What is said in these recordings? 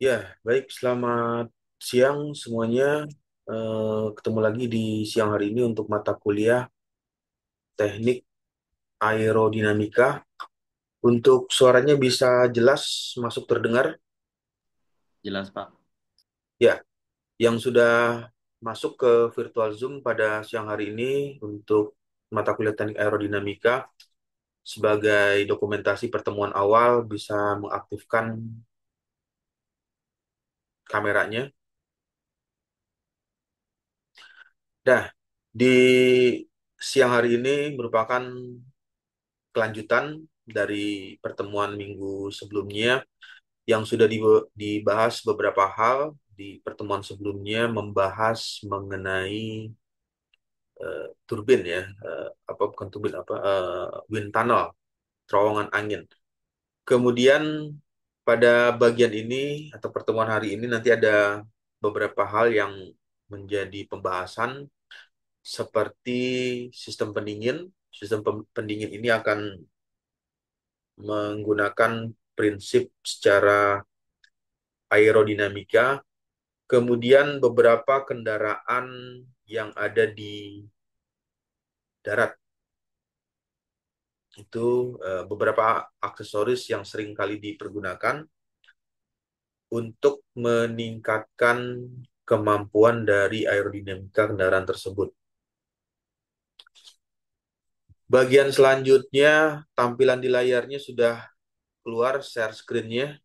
Ya, baik. Selamat siang semuanya. Ketemu lagi di siang hari ini untuk mata kuliah Teknik Aerodinamika. Untuk suaranya bisa jelas masuk terdengar? Jelas, Pak. Ya, yang sudah masuk ke virtual Zoom pada siang hari ini untuk mata kuliah Teknik Aerodinamika sebagai dokumentasi pertemuan awal bisa mengaktifkan kameranya. Nah, di siang hari ini merupakan kelanjutan dari pertemuan minggu sebelumnya yang sudah dibahas beberapa hal di pertemuan sebelumnya membahas mengenai turbin ya, apa bukan turbin apa wind tunnel, terowongan angin. Kemudian pada bagian ini atau pertemuan hari ini nanti ada beberapa hal yang menjadi pembahasan seperti sistem pendingin. Sistem pendingin ini akan menggunakan prinsip secara aerodinamika, kemudian beberapa kendaraan yang ada di darat itu beberapa aksesoris yang sering kali dipergunakan untuk meningkatkan kemampuan dari aerodinamika kendaraan tersebut. Bagian selanjutnya, tampilan di layarnya sudah keluar share screen-nya.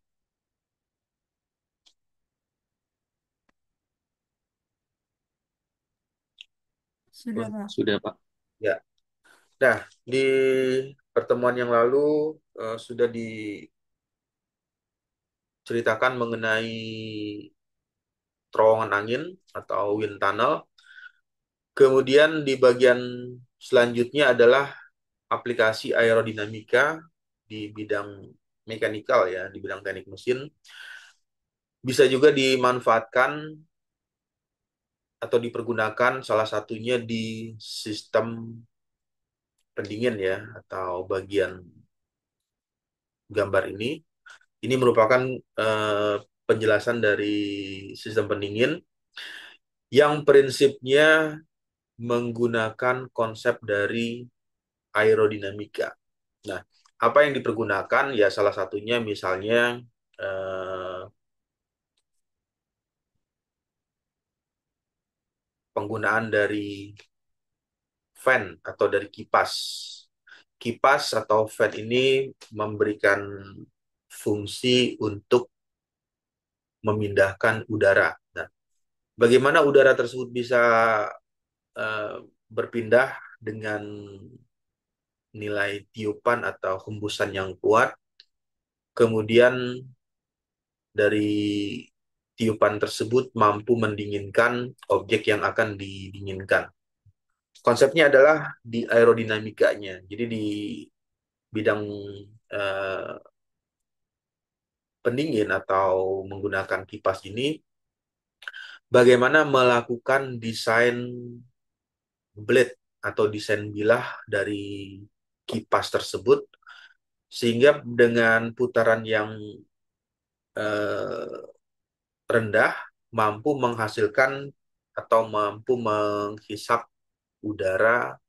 Oh, sudah, Pak. Ya. Nah, di pertemuan yang lalu sudah diceritakan mengenai terowongan angin atau wind tunnel. Kemudian di bagian selanjutnya adalah aplikasi aerodinamika di bidang mekanikal ya, di bidang teknik mesin. Bisa juga dimanfaatkan atau dipergunakan salah satunya di sistem pendingin ya, atau bagian gambar ini. Ini merupakan eh, penjelasan dari sistem pendingin yang prinsipnya menggunakan konsep dari aerodinamika. Nah, apa yang dipergunakan? Ya, salah satunya misalnya eh, penggunaan dari fan atau dari kipas. Kipas atau fan ini memberikan fungsi untuk memindahkan udara. Nah, bagaimana udara tersebut bisa eh, berpindah dengan nilai tiupan atau hembusan yang kuat? Kemudian dari tiupan tersebut mampu mendinginkan objek yang akan didinginkan. Konsepnya adalah di aerodinamikanya. Jadi di bidang eh, pendingin atau menggunakan kipas ini, bagaimana melakukan desain blade atau desain bilah dari kipas tersebut sehingga dengan putaran yang eh, rendah mampu menghasilkan atau mampu menghisap udara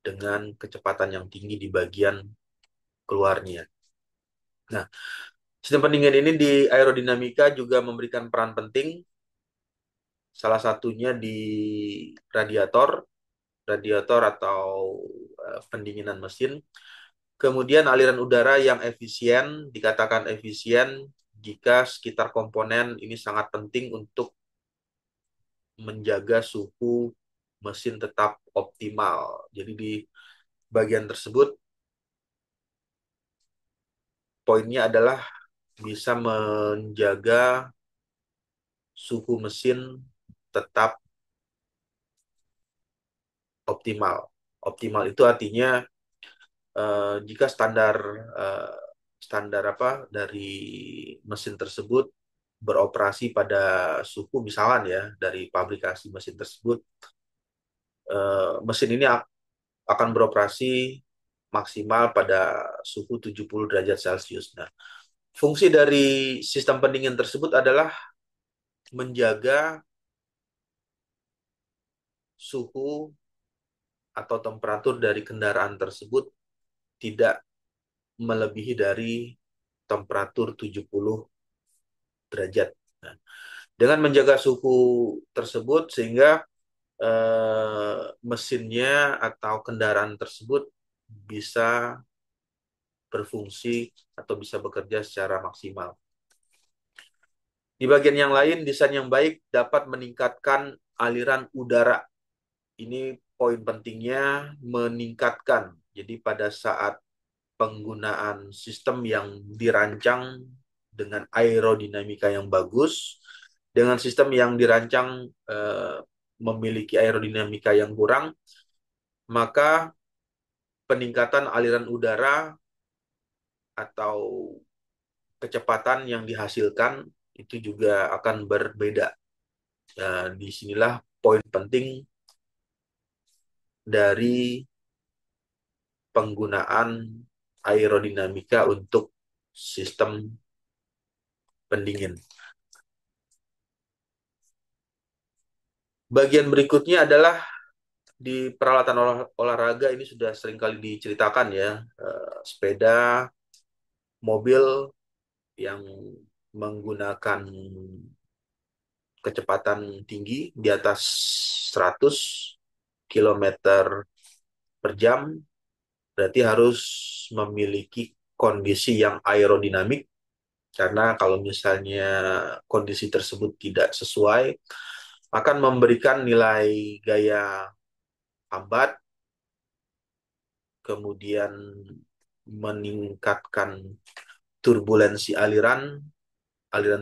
dengan kecepatan yang tinggi di bagian keluarnya. Nah, sistem pendingin ini di aerodinamika juga memberikan peran penting, salah satunya di radiator, radiator atau pendinginan mesin. Kemudian aliran udara yang efisien, dikatakan efisien jika sekitar komponen ini sangat penting untuk menjaga suhu mesin tetap optimal. Jadi di bagian tersebut poinnya adalah bisa menjaga suhu mesin tetap optimal. Optimal itu artinya jika eh, standar apa dari mesin tersebut beroperasi pada suhu misalnya ya dari pabrikasi mesin tersebut, mesin ini akan beroperasi maksimal pada suhu 70 derajat Celcius. Nah, Fungsi dari sistem pendingin tersebut adalah menjaga suhu atau temperatur dari kendaraan tersebut tidak melebihi dari temperatur 70 derajat. Nah, dengan menjaga suhu tersebut sehingga mesinnya atau kendaraan tersebut bisa berfungsi atau bisa bekerja secara maksimal. Di bagian yang lain, desain yang baik dapat meningkatkan aliran udara. Ini poin pentingnya, meningkatkan. Jadi pada saat penggunaan sistem yang dirancang dengan aerodinamika yang bagus, dengan sistem yang dirancang memiliki aerodinamika yang kurang, maka peningkatan aliran udara atau kecepatan yang dihasilkan itu juga akan berbeda. Disinilah poin penting dari penggunaan aerodinamika untuk sistem pendingin. Bagian berikutnya adalah di peralatan olahraga ini sudah sering kali diceritakan ya, sepeda, mobil yang menggunakan kecepatan tinggi di atas 100 kilometer per jam, berarti harus memiliki kondisi yang aerodinamik, karena kalau misalnya kondisi tersebut tidak sesuai, akan memberikan nilai gaya hambat, kemudian meningkatkan turbulensi aliran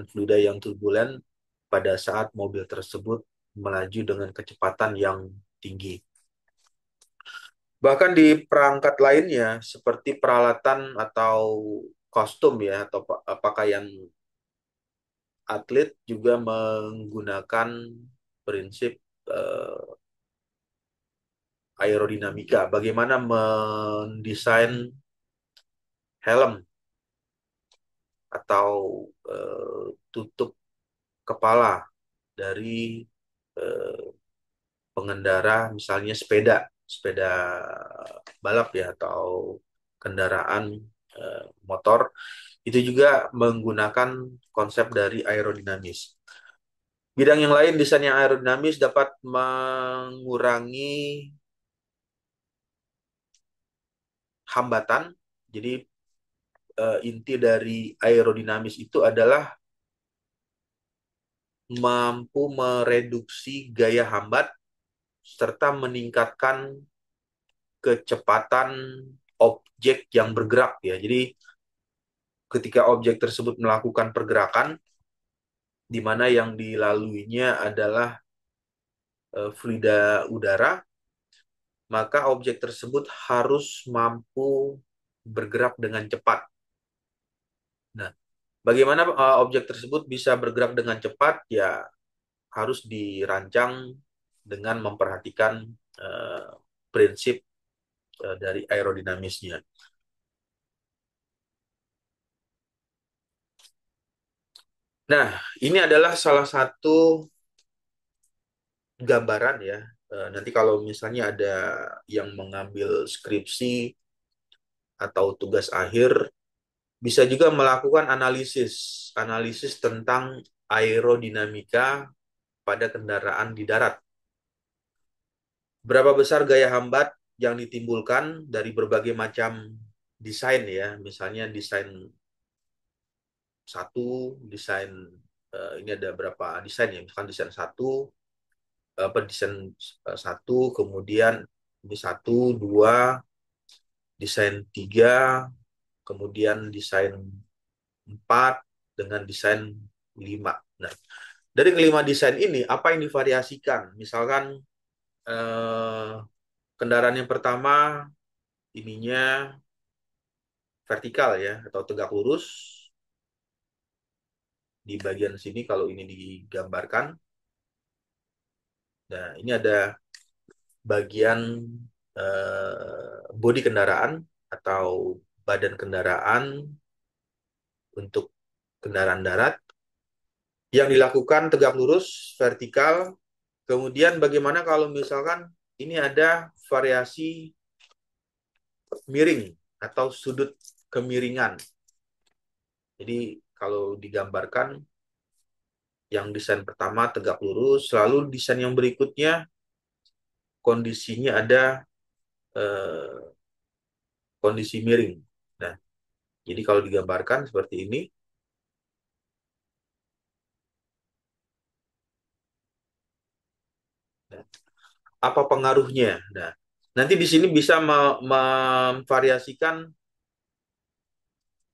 fluida yang turbulen pada saat mobil tersebut melaju dengan kecepatan yang tinggi. Bahkan di perangkat lainnya, seperti peralatan atau kostum ya, atau pakaian atlet juga menggunakan prinsip aerodinamika. Bagaimana mendesain helm atau tutup kepala dari eh, pengendara, misalnya sepeda balap ya, atau kendaraan motor, itu juga menggunakan konsep dari aerodinamis. Bidang yang lain, desain yang aerodinamis dapat mengurangi hambatan. Jadi inti dari aerodinamis itu adalah mampu mereduksi gaya hambat serta meningkatkan kecepatan objek yang bergerak ya. Jadi ketika objek tersebut melakukan pergerakan di mana yang dilaluinya adalah fluida udara, maka objek tersebut harus mampu bergerak dengan cepat. Nah, bagaimana objek tersebut bisa bergerak dengan cepat? Ya, harus dirancang dengan memperhatikan uh, prinsip dari aerodinamisnya. Nah, ini adalah salah satu gambaran ya. Nanti kalau misalnya ada yang mengambil skripsi atau tugas akhir, bisa juga melakukan analisis tentang aerodinamika pada kendaraan di darat. Berapa besar gaya hambat yang ditimbulkan dari berbagai macam desain ya, misalnya desain satu, desain ini ada berapa desain ya, misalkan desain satu, apa desain satu, kemudian ini satu, dua, desain tiga, kemudian desain empat, dengan desain lima. Nah, dari kelima desain ini apa yang divariasikan? Misalkan eh, kendaraan yang pertama ininya vertikal ya, atau tegak lurus di bagian sini kalau ini digambarkan. Nah, ini ada bagian bodi kendaraan atau badan kendaraan untuk kendaraan darat. Yang dilakukan tegak lurus, vertikal. Kemudian bagaimana kalau misalkan ini ada variasi miring atau sudut kemiringan. Jadi kalau digambarkan yang desain pertama tegak lurus, lalu desain yang berikutnya kondisinya ada eh, kondisi miring. Nah, jadi kalau digambarkan seperti ini, nah, apa pengaruhnya? Nah, nanti di sini bisa memvariasikan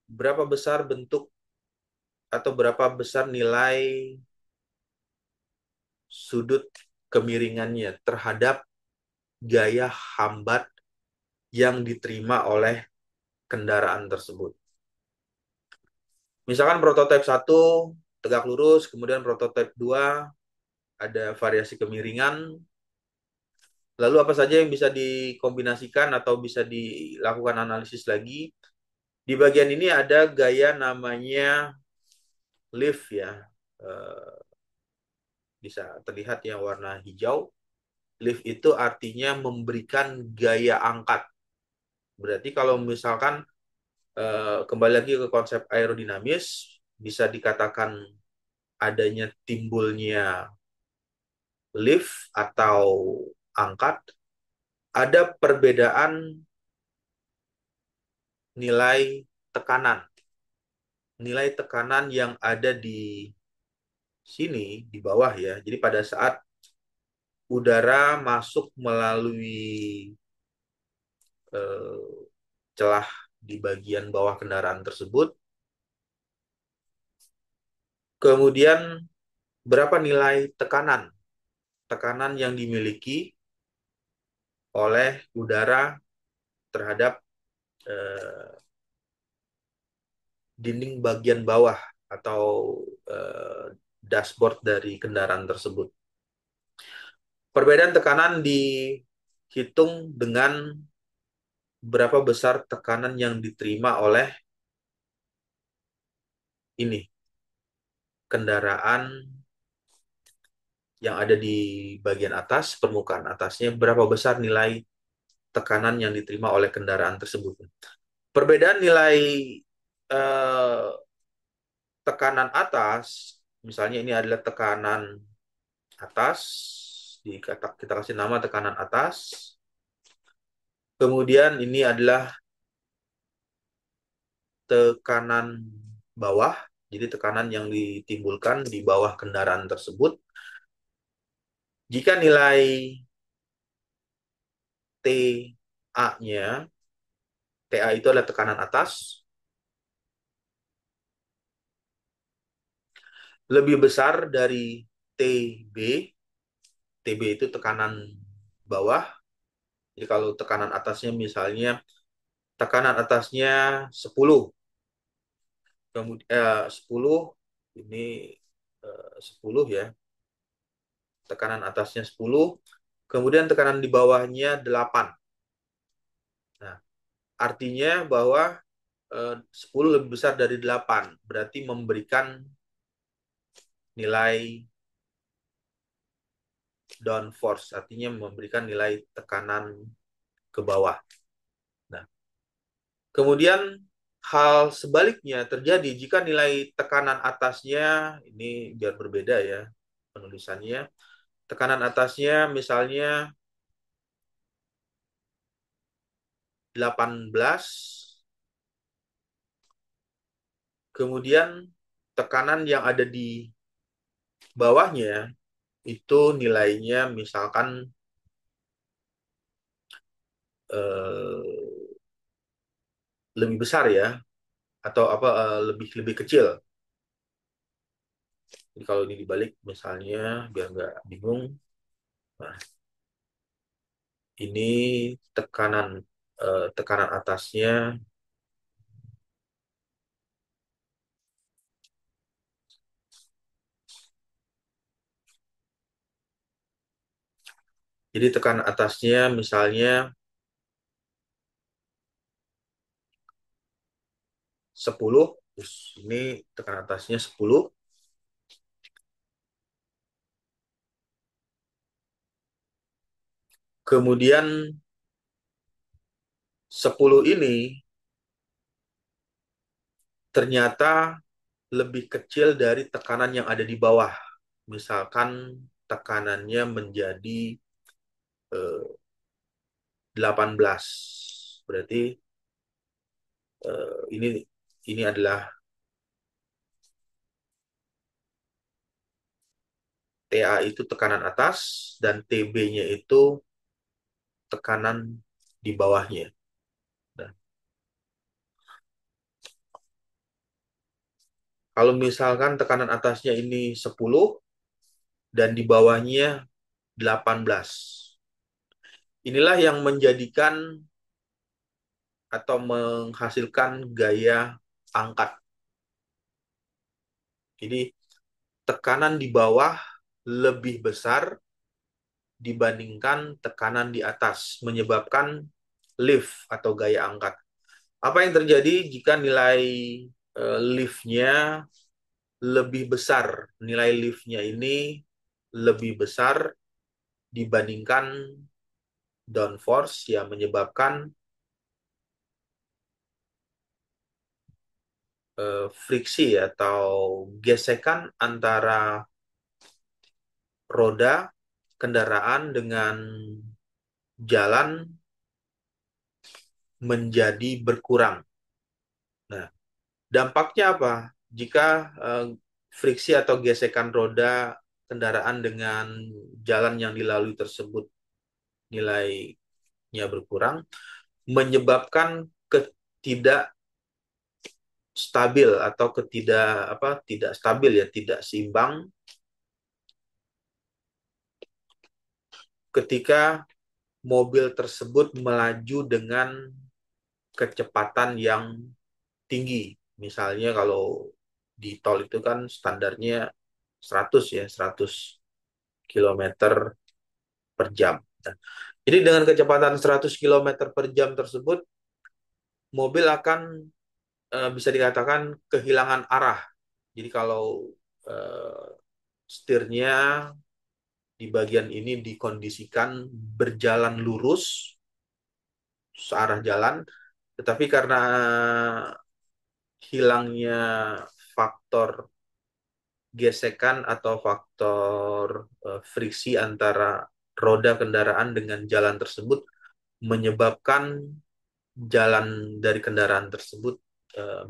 berapa besar bentuk atau berapa besar nilai sudut kemiringannya terhadap gaya hambat yang diterima oleh kendaraan tersebut. Misalkan prototipe satu tegak lurus, kemudian prototipe 2 ada variasi kemiringan. Lalu apa saja yang bisa dikombinasikan atau bisa dilakukan analisis lagi? Di bagian ini ada gaya namanya lift ya. Eh, Bisa terlihat yang warna hijau. Lift itu artinya memberikan gaya angkat. Berarti kalau misalkan kembali lagi ke konsep aerodinamis, bisa dikatakan adanya timbulnya lift atau angkat, ada perbedaan nilai tekanan. Nilai tekanan yang ada di sini, di bawah ya. Jadi pada saat udara masuk melalui eh, celah di bagian bawah kendaraan tersebut, kemudian berapa nilai tekanan? Tekanan yang dimiliki oleh udara terhadap eh, dinding bagian bawah atau eh, dashboard dari kendaraan tersebut. Perbedaan tekanan dihitung dengan berapa besar tekanan yang diterima oleh ini kendaraan yang ada di bagian atas, permukaan atasnya, berapa besar nilai tekanan yang diterima oleh kendaraan tersebut. Perbedaan nilai eh, tekanan atas, misalnya ini adalah tekanan atas, kita kasih nama tekanan atas. Kemudian ini adalah tekanan bawah, jadi tekanan yang ditimbulkan di bawah kendaraan tersebut. Jika nilai TA-nya, TA itu adalah tekanan atas, lebih besar dari TB, TB itu tekanan bawah. Jadi kalau tekanan atasnya misalnya, tekanan atasnya 10, kemudian 10 ini 10 ya, tekanan atasnya 10, kemudian tekanan di bawahnya 8. Nah, artinya bahwa 10 lebih besar dari 8, berarti memberikan nilai downforce, artinya memberikan nilai tekanan ke bawah. Nah, kemudian hal sebaliknya terjadi jika nilai tekanan atasnya, ini biar berbeda ya penulisannya, tekanan atasnya misalnya 18, kemudian tekanan yang ada di bawahnya itu nilainya misalkan eh, lebih besar ya, atau apa lebih lebih kecil. Jadi kalau ini dibalik misalnya biar nggak bingung, nah ini tekanan tekanan atasnya, jadi tekanan atasnya misalnya 10, Terus ini tekanan atasnya 10. Kemudian 10 ini ternyata lebih kecil dari tekanan yang ada di bawah. Misalkan tekanannya menjadi 18. Berarti ini adalah TA itu tekanan atas dan TB-nya itu tekanan di bawahnya. Nah, kalau misalkan tekanan atasnya ini 10 dan di bawahnya 18. Inilah yang menjadikan atau menghasilkan gaya angkat. Jadi tekanan di bawah lebih besar dibandingkan tekanan di atas, menyebabkan lift atau gaya angkat. Apa yang terjadi jika nilai liftnya lebih besar? Nilai liftnya ini lebih besar dibandingkan downforce yang menyebabkan friksi atau gesekan antara roda kendaraan dengan jalan menjadi berkurang. Nah, dampaknya apa? Jika friksi atau gesekan roda kendaraan dengan jalan yang dilalui tersebut nilainya berkurang, menyebabkan ketidak stabil atau tidak stabil ya, tidak seimbang ketika mobil tersebut melaju dengan kecepatan yang tinggi. Misalnya kalau di tol itu kan standarnya 100 ya, 100 kilometer per jam. Nah, jadi dengan kecepatan 100 kilometer per jam tersebut, mobil akan bisa dikatakan kehilangan arah. Jadi kalau eh, setirnya di bagian ini dikondisikan berjalan lurus searah jalan, tetapi karena hilangnya faktor gesekan atau faktor friksi antara roda kendaraan dengan jalan tersebut menyebabkan jalan dari kendaraan tersebut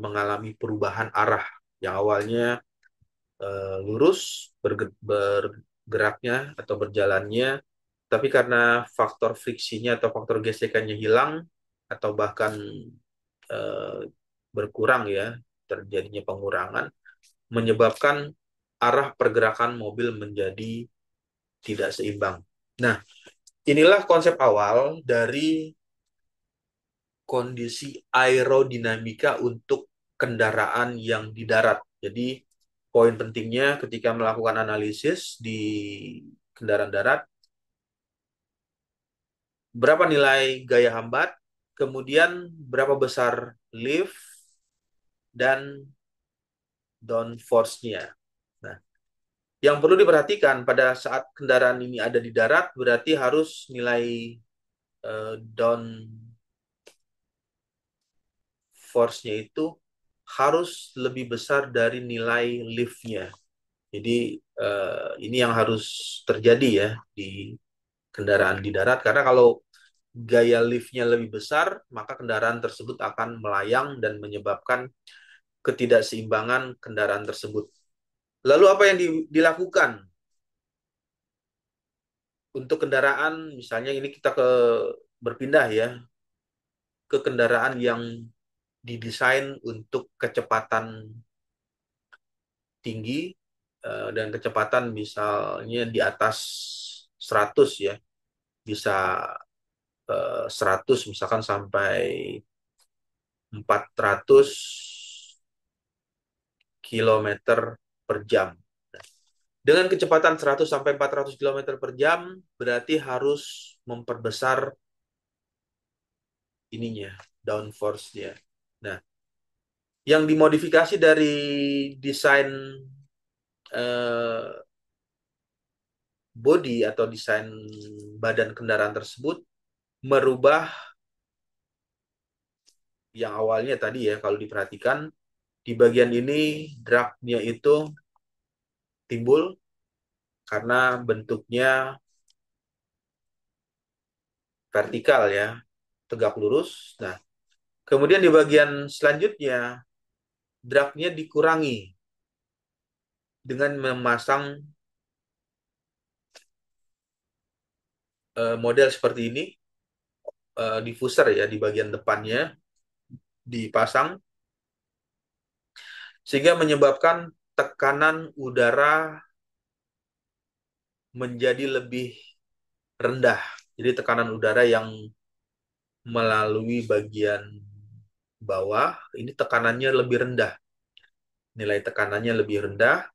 mengalami perubahan arah yang awalnya lurus bergeraknya atau berjalannya, tapi karena faktor friksinya atau faktor gesekannya hilang atau bahkan eh, berkurang ya, terjadinya pengurangan, menyebabkan arah pergerakan mobil menjadi tidak seimbang. Nah, inilah konsep awal dari kondisi aerodinamika untuk kendaraan yang di darat. Jadi, poin pentingnya ketika melakukan analisis di kendaraan darat, berapa nilai gaya hambat, kemudian berapa besar lift dan downforce-nya. Nah, yang perlu diperhatikan pada saat kendaraan ini ada di darat, berarti harus nilai downforce-nya itu harus lebih besar dari nilai lift-nya. Jadi ini yang harus terjadi ya di kendaraan di darat, karena kalau gaya lift-nya lebih besar, maka kendaraan tersebut akan melayang dan menyebabkan ketidakseimbangan kendaraan tersebut. Lalu apa yang dilakukan untuk kendaraan, misalnya ini kita berpindah ya ke kendaraan yang didesain untuk kecepatan tinggi dan kecepatan misalnya di atas 100 ya, bisa 100 misalkan sampai 400 kilometer per jam. Dengan kecepatan 100 sampai 400 kilometer per jam berarti harus memperbesar ininya, downforce-nya. Nah, Yang dimodifikasi dari desain body atau desain badan kendaraan tersebut merubah yang awalnya tadi ya, kalau diperhatikan di bagian ini drag-nya itu timbul karena bentuknya vertikal ya, tegak lurus. Nah, kemudian di bagian selanjutnya drag-nya dikurangi dengan memasang model seperti ini, diffuser ya di bagian depannya dipasang sehingga menyebabkan tekanan udara menjadi lebih rendah. Jadi tekanan udara yang melalui bagian bawah ini tekanannya lebih rendah. Nilai tekanannya lebih rendah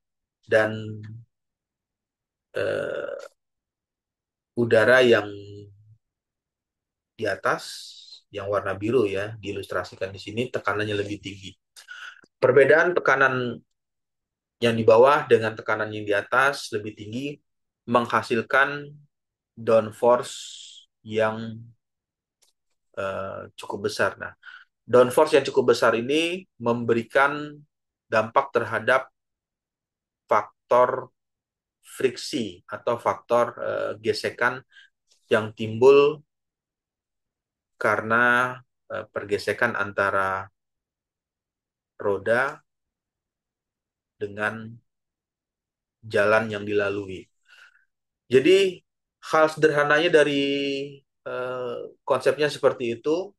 dan eh, udara yang di atas yang warna biru ya diilustrasikan di sini tekanannya lebih tinggi. Perbedaan tekanan yang di bawah dengan tekanan yang di atas lebih tinggi menghasilkan downforce yang cukup besar. Nah, downforce yang cukup besar ini memberikan dampak terhadap faktor friksi atau faktor gesekan yang timbul karena pergesekan antara roda dengan jalan yang dilalui. Jadi hal sederhananya dari eh, konsepnya seperti itu,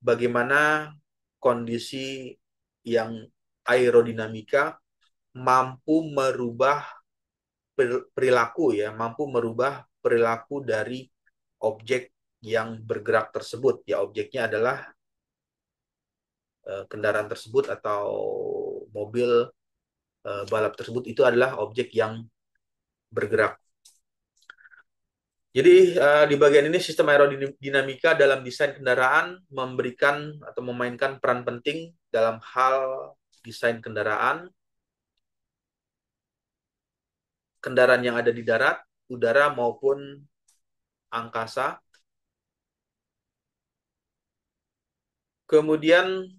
bagaimana kondisi yang aerodinamika mampu merubah perilaku ya, mampu merubah perilaku dari objek yang bergerak tersebut. Ya, objeknya adalah kendaraan tersebut atau mobil balap tersebut itu adalah objek yang bergerak. Jadi di bagian ini sistem aerodinamika dalam desain kendaraan memberikan atau memainkan peran penting dalam hal desain kendaraan yang ada di darat, udara maupun angkasa. Kemudian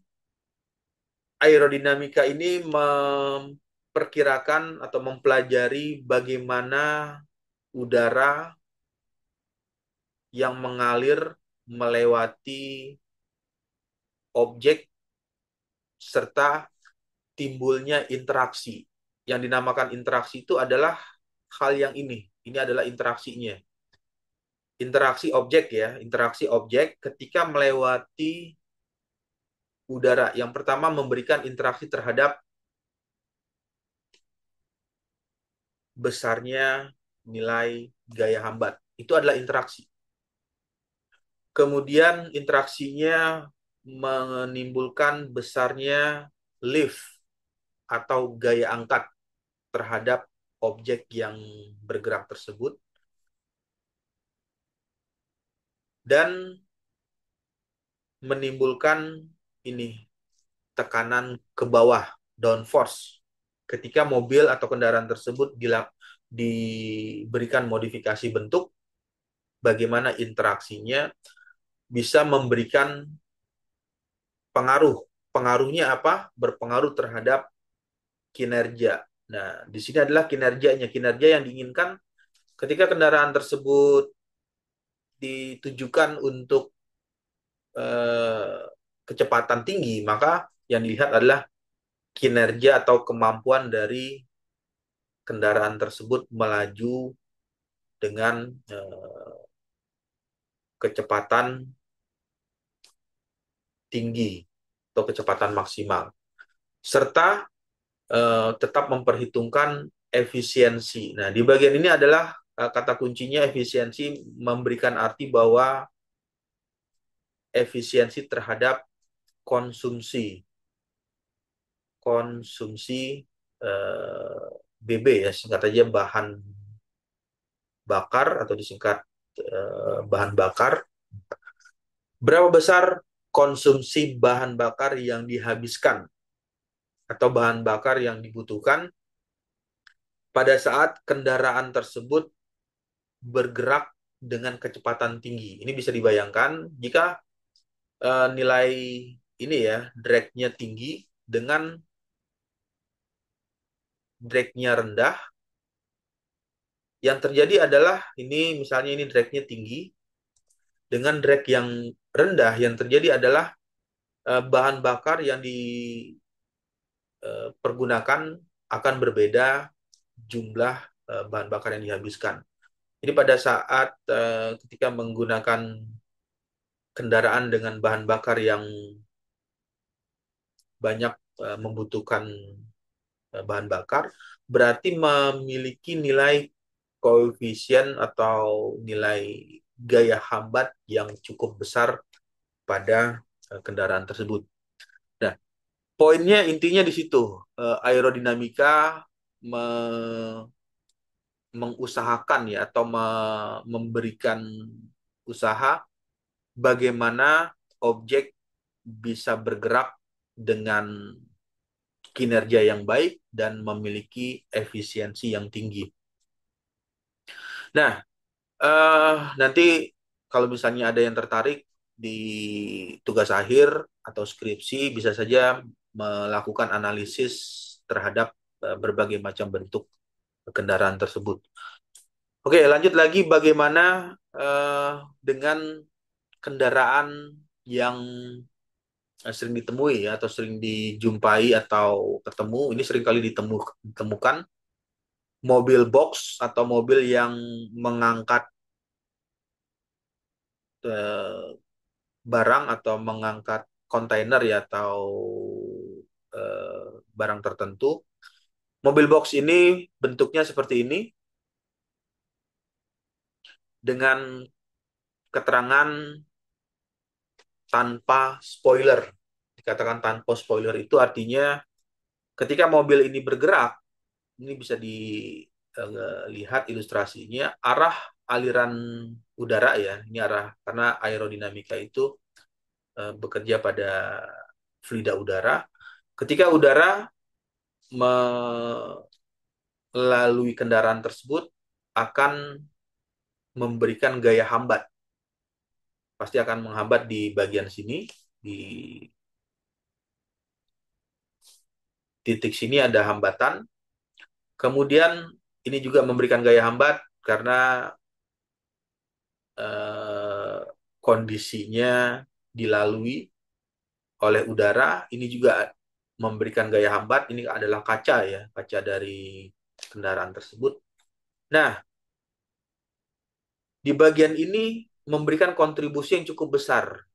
aerodinamika ini memperkirakan atau mempelajari bagaimana udara yang mengalir melewati objek serta timbulnya interaksi. Yang dinamakan interaksi itu adalah hal yang ini. Ini adalah interaksinya. Interaksi objek ya, interaksi objek ketika melewati udara. Yang pertama memberikan interaksi terhadap besarnya nilai gaya hambat. Itu adalah interaksi. Kemudian interaksinya menimbulkan besarnya lift atau gaya angkat terhadap objek yang bergerak tersebut dan menimbulkan ini tekanan ke bawah, downforce. Ketika mobil atau kendaraan tersebut diberikan modifikasi bentuk, bagaimana interaksinya bisa memberikan pengaruh. Pengaruhnya apa? Berpengaruh terhadap kinerja. Nah, di sini adalah kinerjanya. Kinerja yang diinginkan ketika kendaraan tersebut ditujukan untuk eh, kecepatan tinggi, maka yang dilihat adalah kinerja atau kemampuan dari kendaraan tersebut melaju dengan kecepatan tinggi atau kecepatan maksimal, serta tetap memperhitungkan efisiensi. Nah, di bagian ini adalah kata kuncinya efisiensi memberikan arti bahwa efisiensi terhadap konsumsi konsumsi eh, BB ya singkat aja bahan bakar atau disingkat bahan bakar. Berapa besar konsumsi bahan bakar yang dihabiskan atau bahan bakar yang dibutuhkan pada saat kendaraan tersebut bergerak dengan kecepatan tinggi. Ini bisa dibayangkan jika nilai ini ya, drag-nya tinggi dengan drag-nya rendah. Yang terjadi adalah ini misalnya ini drag-nya tinggi dengan drag yang rendah, yang terjadi adalah bahan bakar yang dipergunakan akan berbeda jumlah bahan bakar yang dihabiskan. Jadi pada saat ketika menggunakan kendaraan dengan bahan bakar yang banyak membutuhkan bahan bakar, berarti memiliki nilai koefisien atau nilai gaya hambat yang cukup besar pada kendaraan tersebut. Nah, poinnya intinya di situ. Aerodinamika me- mengusahakan ya atau memberikan usaha bagaimana objek bisa bergerak dengan kinerja yang baik dan memiliki efisiensi yang tinggi. Nah, nanti kalau misalnya ada yang tertarik di tugas akhir atau skripsi, bisa saja melakukan analisis terhadap berbagai macam bentuk kendaraan tersebut. Oke, lanjut lagi bagaimana dengan kendaraan yang sering ditemui ya, atau sering dijumpai atau ketemu. Ini sering kali ditemukan mobil box atau mobil yang mengangkat eh, barang atau mengangkat kontainer ya atau barang tertentu. Mobil box ini bentuknya seperti ini dengan keterangan tanpa spoiler. Dikatakan tanpa spoiler itu artinya ketika mobil ini bergerak, ini bisa dilihat ilustrasinya arah aliran udara ya. Ini arah karena aerodinamika itu bekerja pada fluida udara. Ketika udara melalui kendaraan tersebut akan memberikan gaya hambat. Pasti akan menghambat di bagian sini, di titik sini ada hambatan. Kemudian ini juga memberikan gaya hambat karena eh, kondisinya dilalui oleh udara. Ini juga memberikan gaya hambat. Ini adalah kaca ya, kaca dari kendaraan tersebut. Nah, di bagian ini memberikan kontribusi yang cukup besar.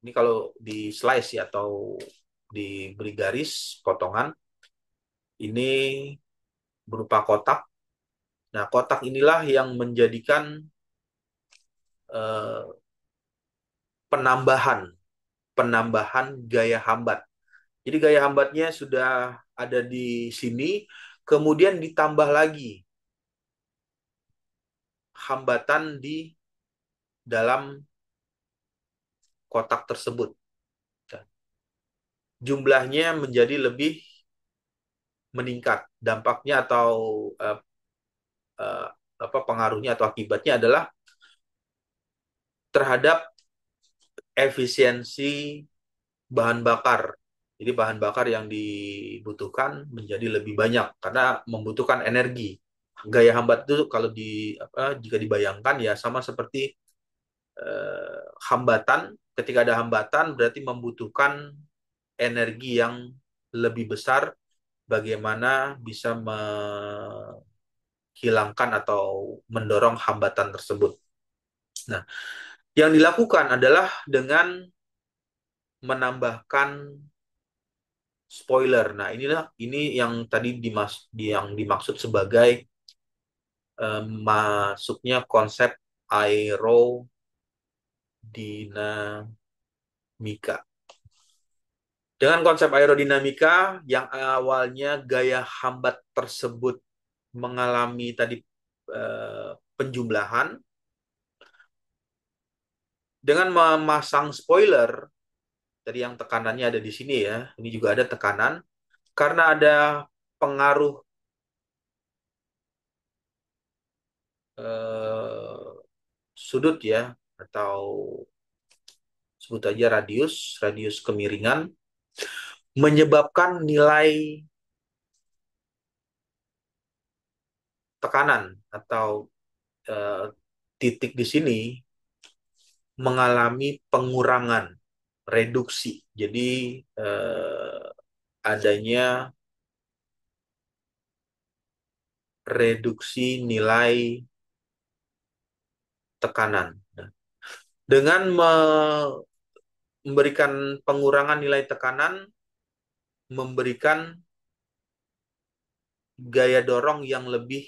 Ini kalau di slice ya atau diberi garis potongan, ini berupa kotak. Nah, kotak inilah yang menjadikan eh, penambahan penambahan gaya hambat. Jadi gaya hambatnya sudah ada di sini, kemudian ditambah lagi hambatan di dalam kotak tersebut. Jumlahnya menjadi lebih meningkat. Dampaknya atau uh, uh, apa pengaruhnya atau akibatnya adalah terhadap efisiensi bahan bakar. Jadi bahan bakar yang dibutuhkan menjadi lebih banyak karena membutuhkan energi. Gaya hambat itu kalau jika dibayangkan ya sama seperti hambatan. Ketika ada hambatan berarti membutuhkan energi yang lebih besar bagaimana bisa menghilangkan atau mendorong hambatan tersebut. Nah, yang dilakukan adalah dengan menambahkan spoiler. Nah, ini yang tadi yang dimaksud sebagai masuknya konsep aerodinamika. Dengan konsep aerodinamika yang awalnya gaya hambat tersebut mengalami tadi penjumlahan dengan memasang spoiler tadi yang tekanannya ada di sini ya. Ini juga ada tekanan. karena ada pengaruh eh, sudut ya, atau sebut aja radius, radius kemiringan, menyebabkan nilai tekanan atau eh, titik di sini mengalami pengurangan, reduksi. Jadi adanya reduksi nilai tekanan. Nah, dengan memberikan pengurangan nilai tekanan, memberikan gaya dorong yang lebih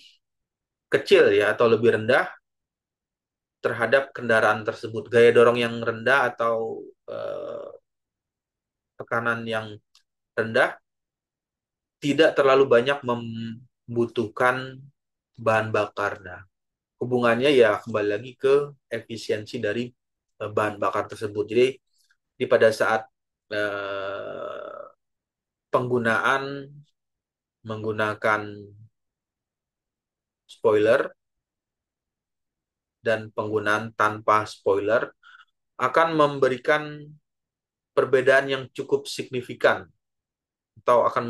kecil ya, atau lebih rendah terhadap kendaraan tersebut. Gaya dorong yang rendah atau eh, tekanan yang rendah tidak terlalu banyak membutuhkan bahan bakar. Nah, hubungannya ya kembali lagi ke efisiensi dari bahan bakar tersebut. Jadi pada saat penggunaan menggunakan spoiler dan penggunaan tanpa spoiler akan memberikan perbedaan yang cukup signifikan, atau akan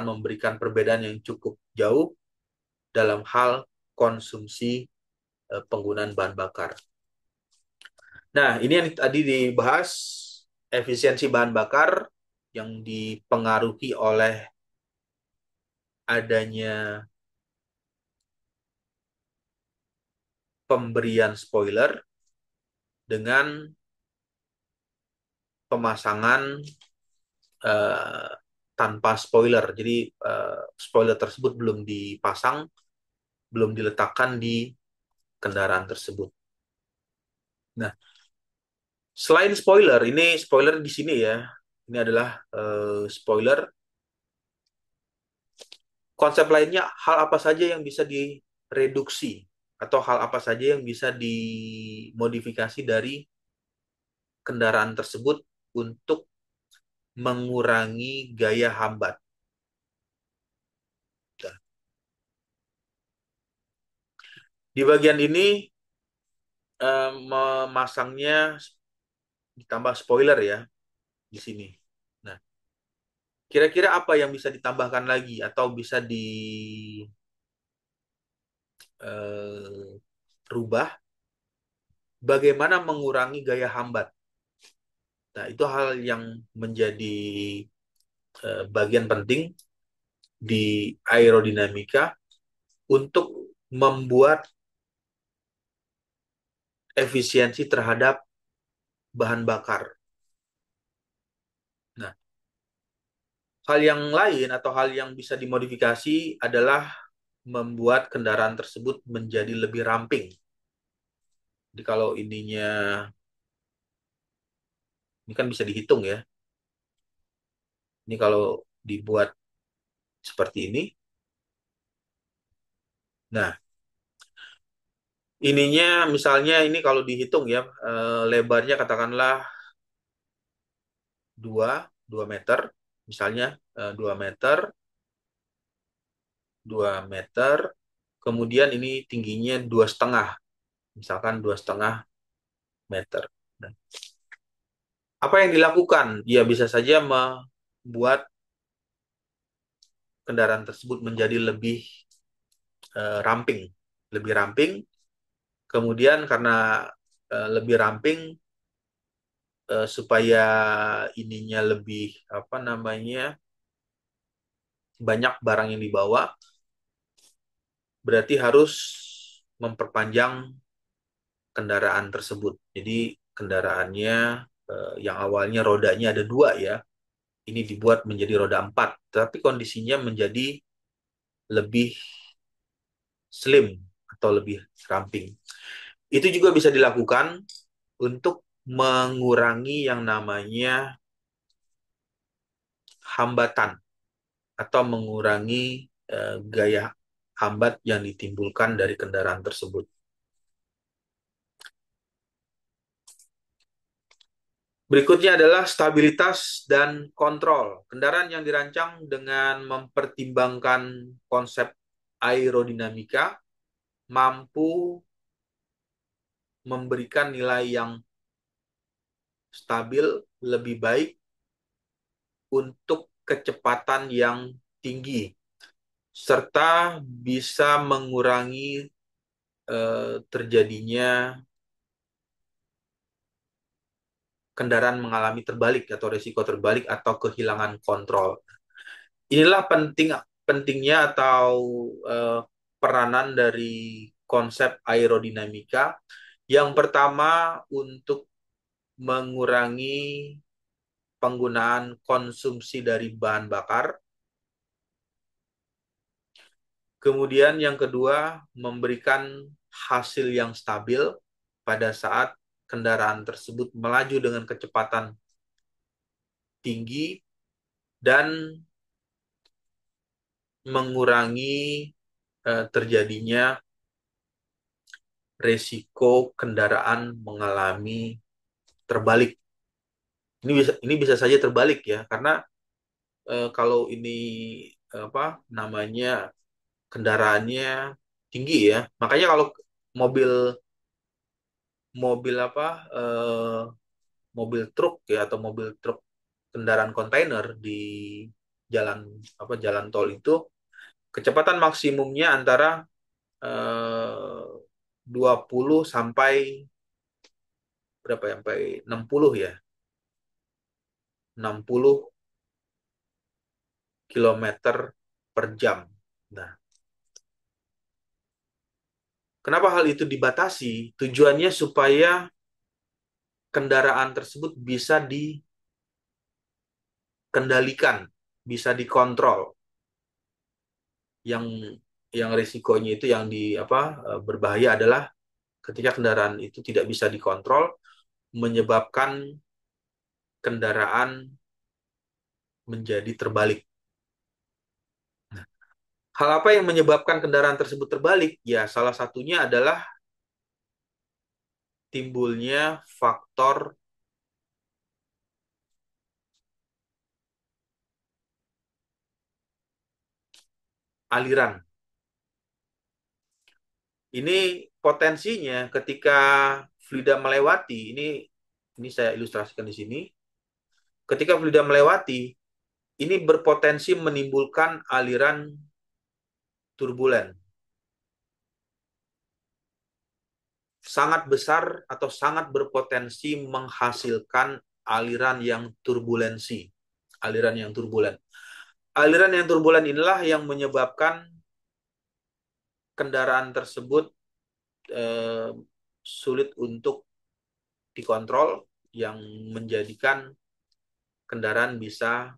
memberikan perbedaan yang cukup jauh dalam hal konsumsi penggunaan bahan bakar. Nah, ini yang tadi dibahas, efisiensi bahan bakar yang dipengaruhi oleh adanya pemberian spoiler dengan pemasangan eh, tanpa spoiler. Jadi spoiler tersebut belum dipasang, belum diletakkan di kendaraan tersebut. Nah, selain spoiler, ini spoiler di sini ya. Ini adalah spoiler. Konsep lainnya, hal apa saja yang bisa direduksi atau hal apa saja yang bisa dimodifikasi dari kendaraan tersebut untuk mengurangi gaya hambat. Nah, di bagian ini memasangnya ditambah spoiler ya di sini. Nah, kira-kira apa yang bisa ditambahkan lagi atau bisa dirubah? Bagaimana mengurangi gaya hambat? Nah, itu hal yang menjadi bagian penting di aerodinamika untuk membuat efisiensi terhadap bahan bakar. Nah, hal yang lain atau hal yang bisa dimodifikasi adalah membuat kendaraan tersebut menjadi lebih ramping. Jadi kalau ini kan bisa dihitung ya. Ini kalau dibuat seperti ini, nah ininya misalnya ini kalau dihitung ya, lebarnya katakanlah 2 meter, misalnya 2 meter, 2 meter, kemudian ini tingginya 2,5, misalkan 2,5 meter. Nah, apa yang dilakukan? Ya bisa saja membuat kendaraan tersebut menjadi ramping, lebih ramping. Kemudian karena lebih ramping, supaya ininya lebih apa namanya, banyak barang yang dibawa, berarti harus memperpanjang kendaraan tersebut. Jadi kendaraannya yang awalnya rodanya ada 2 ya, ini dibuat menjadi roda 4, tapi kondisinya menjadi lebih slim atau lebih ramping. Itu juga bisa dilakukan untuk mengurangi yang namanya hambatan atau mengurangi gaya hambat yang ditimbulkan dari kendaraan tersebut. Berikutnya adalah stabilitas dan kontrol. Kendaraan yang dirancang dengan mempertimbangkan konsep aerodinamika mampu memberikan nilai yang stabil lebih baik untuk kecepatan yang tinggi, serta bisa mengurangi terjadinya kendaraan mengalami terbalik atau risiko terbalik atau kehilangan kontrol. Inilah pentingnya atau eh, peranan dari konsep aerodinamika. Yang pertama untuk mengurangi penggunaan konsumsi dari bahan bakar. Kemudian yang kedua, memberikan hasil yang stabil pada saat kendaraan tersebut melaju dengan kecepatan tinggi dan mengurangi terjadinya resiko kendaraan mengalami terbalik. Ini bisa saja terbalik ya, karena kalau ini apa namanya kendaraannya tinggi ya, makanya kalau mobil mobil apa mobil truk ya atau mobil truk kendaraan kontainer di jalan tol itu kecepatan maksimumnya antara eh, 20 sampai berapa ya, sampai 60 ya, 60 kilometer per jam. Nah, kenapa hal itu dibatasi? Tujuannya supaya kendaraan tersebut bisa dikendalikan, bisa dikontrol. Yang risikonya itu yang berbahaya adalah ketika kendaraan itu tidak bisa dikontrol, menyebabkan kendaraan menjadi terbalik. Hal apa yang menyebabkan kendaraan tersebut terbalik? Ya, salah satunya adalah timbulnya faktor aliran. Ini potensinya ketika fluida melewati, ini saya ilustrasikan di sini. Ketika fluida melewati, ini berpotensi menimbulkan aliran turbulen. Sangat besar atau sangat berpotensi menghasilkan aliran yang turbulensi. Aliran yang turbulen. Aliran yang turbulen inilah yang menyebabkan kendaraan tersebut eh, sulit untuk dikontrol, yang menjadikan kendaraan bisa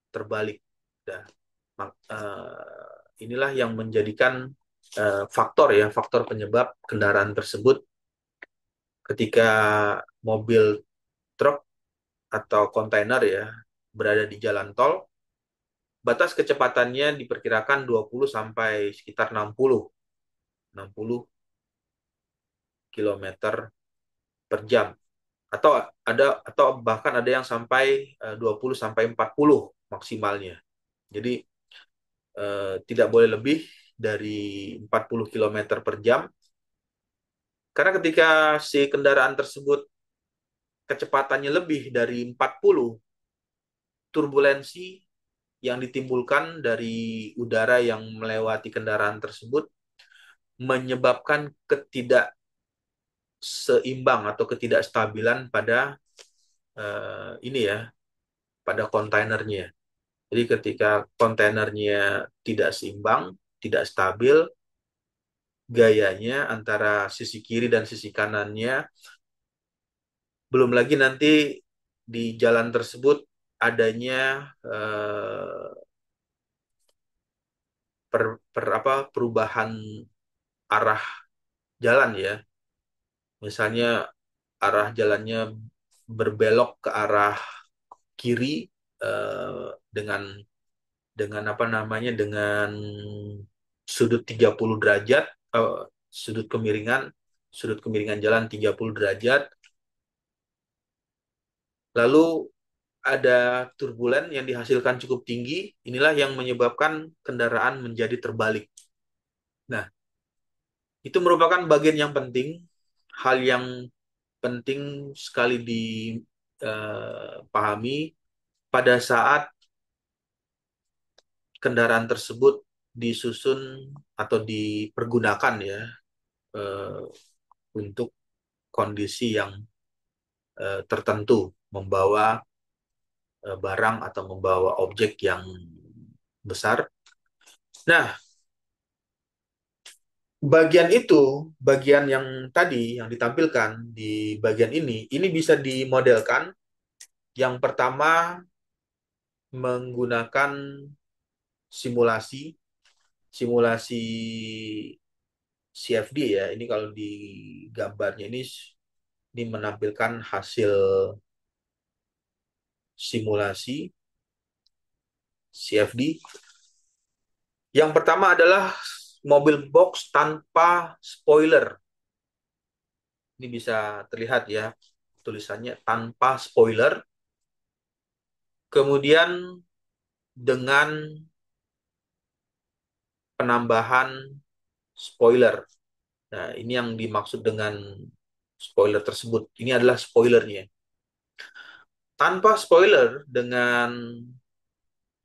terbalik. Nah, inilah yang menjadikan faktor penyebab kendaraan tersebut ketika mobil truk atau kontainer ya berada di jalan tol, batas kecepatannya diperkirakan 20 sampai sekitar 60 kilometer per jam, atau bahkan ada yang sampai 20 sampai 40 maksimalnya. Jadi tidak boleh lebih dari 40 kilometer per jam, karena ketika si kendaraan tersebut kecepatannya lebih dari 40, turbulensi yang ditimbulkan dari udara yang melewati kendaraan tersebut menyebabkan ketidakseimbang atau ketidakstabilan pada ini ya, pada kontainernya. Jadi ketika kontainernya tidak seimbang, tidak stabil, gayanya antara sisi kiri dan sisi kanannya, belum lagi nanti di jalan tersebut adanya perubahan arah jalan ya. Misalnya arah jalannya berbelok ke arah kiri dengan dengan sudut 30 derajat, sudut kemiringan jalan 30 derajat, Lalu ada turbulen yang dihasilkan cukup tinggi, inilah yang menyebabkan kendaraan menjadi terbalik. Nah, itu merupakan bagian yang penting, hal yang penting sekali dipahami pada saat kendaraan tersebut disusun atau dipergunakan ya eh, untuk kondisi yang tertentu, membawa barang atau membawa objek yang besar. Nah, bagian itu, bagian yang tadi yang ditampilkan di bagian ini bisa dimodelkan. Yang pertama menggunakan simulasi, simulasi CFD ya. Ini kalau di gambarnya ini menampilkan hasil simulasi CFD. Yang pertama adalah mobil box tanpa spoiler. Ini bisa terlihat ya tulisannya tanpa spoiler. Kemudian dengan penambahan spoiler. Nah, ini yang dimaksud dengan spoiler tersebut. Ini adalah spoilernya. Tanpa spoiler dengan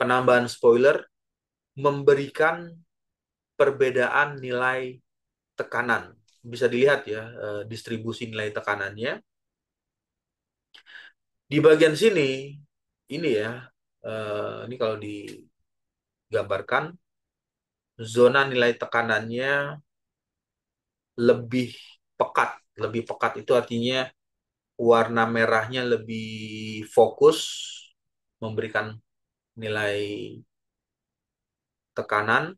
penambahan spoiler memberikan perbedaan nilai tekanan. Bisa dilihat ya distribusi nilai tekanannya. Di bagian sini ini ya ini kalau digambarkan zona nilai tekanannya lebih pekat. Lebih pekat itu artinya warna merahnya lebih fokus memberikan nilai tekanan.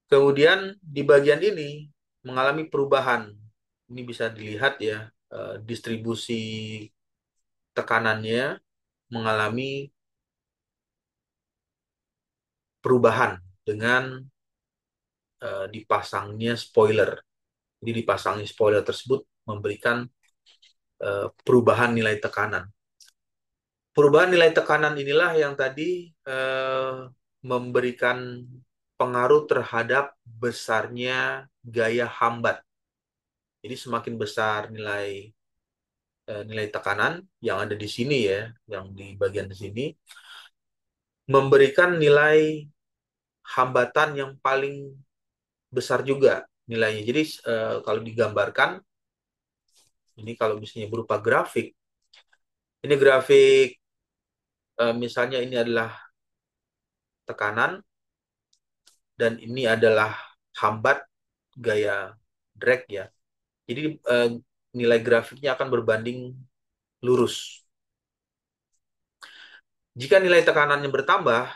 Kemudian di bagian ini mengalami perubahan. Ini bisa dilihat ya, distribusi tekanannya mengalami perubahan dengan dipasangnya spoiler. Jadi dipasangnya spoiler tersebut memberikan perubahan nilai tekanan. Perubahan nilai tekanan inilah yang tadi memberikan pengaruh terhadap besarnya gaya hambat. Jadi semakin besar nilai tekanan yang ada di sini ya, yang di bagian sini memberikan nilai hambatan yang paling besar juga nilainya. Jadi kalau digambarkan ini kalau misalnya berupa grafik, ini grafik misalnya ini adalah tekanan dan ini adalah hambat gaya drag ya. Jadi nilai grafiknya akan berbanding lurus. Jika nilai tekanannya bertambah,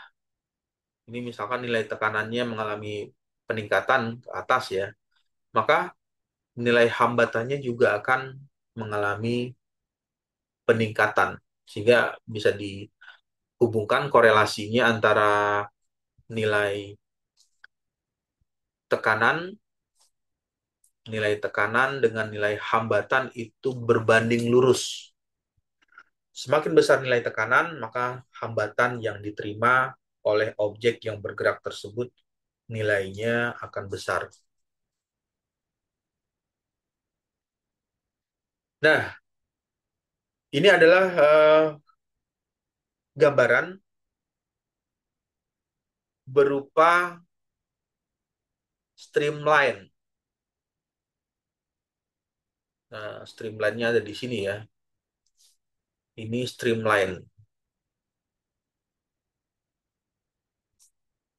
ini misalkan nilai tekanannya mengalami peningkatan ke atas ya, maka nilai hambatannya juga akan mengalami peningkatan. Sehingga bisa dihubungkan korelasinya antara nilai tekanan, nilai tekanan dengan nilai hambatan itu berbanding lurus. Semakin besar nilai tekanan, maka hambatan yang diterima oleh objek yang bergerak tersebut nilainya akan besar. Nah, ini adalah gambaran berupa streamline. Nah, streamline-nya ada di sini ya. Ini streamline.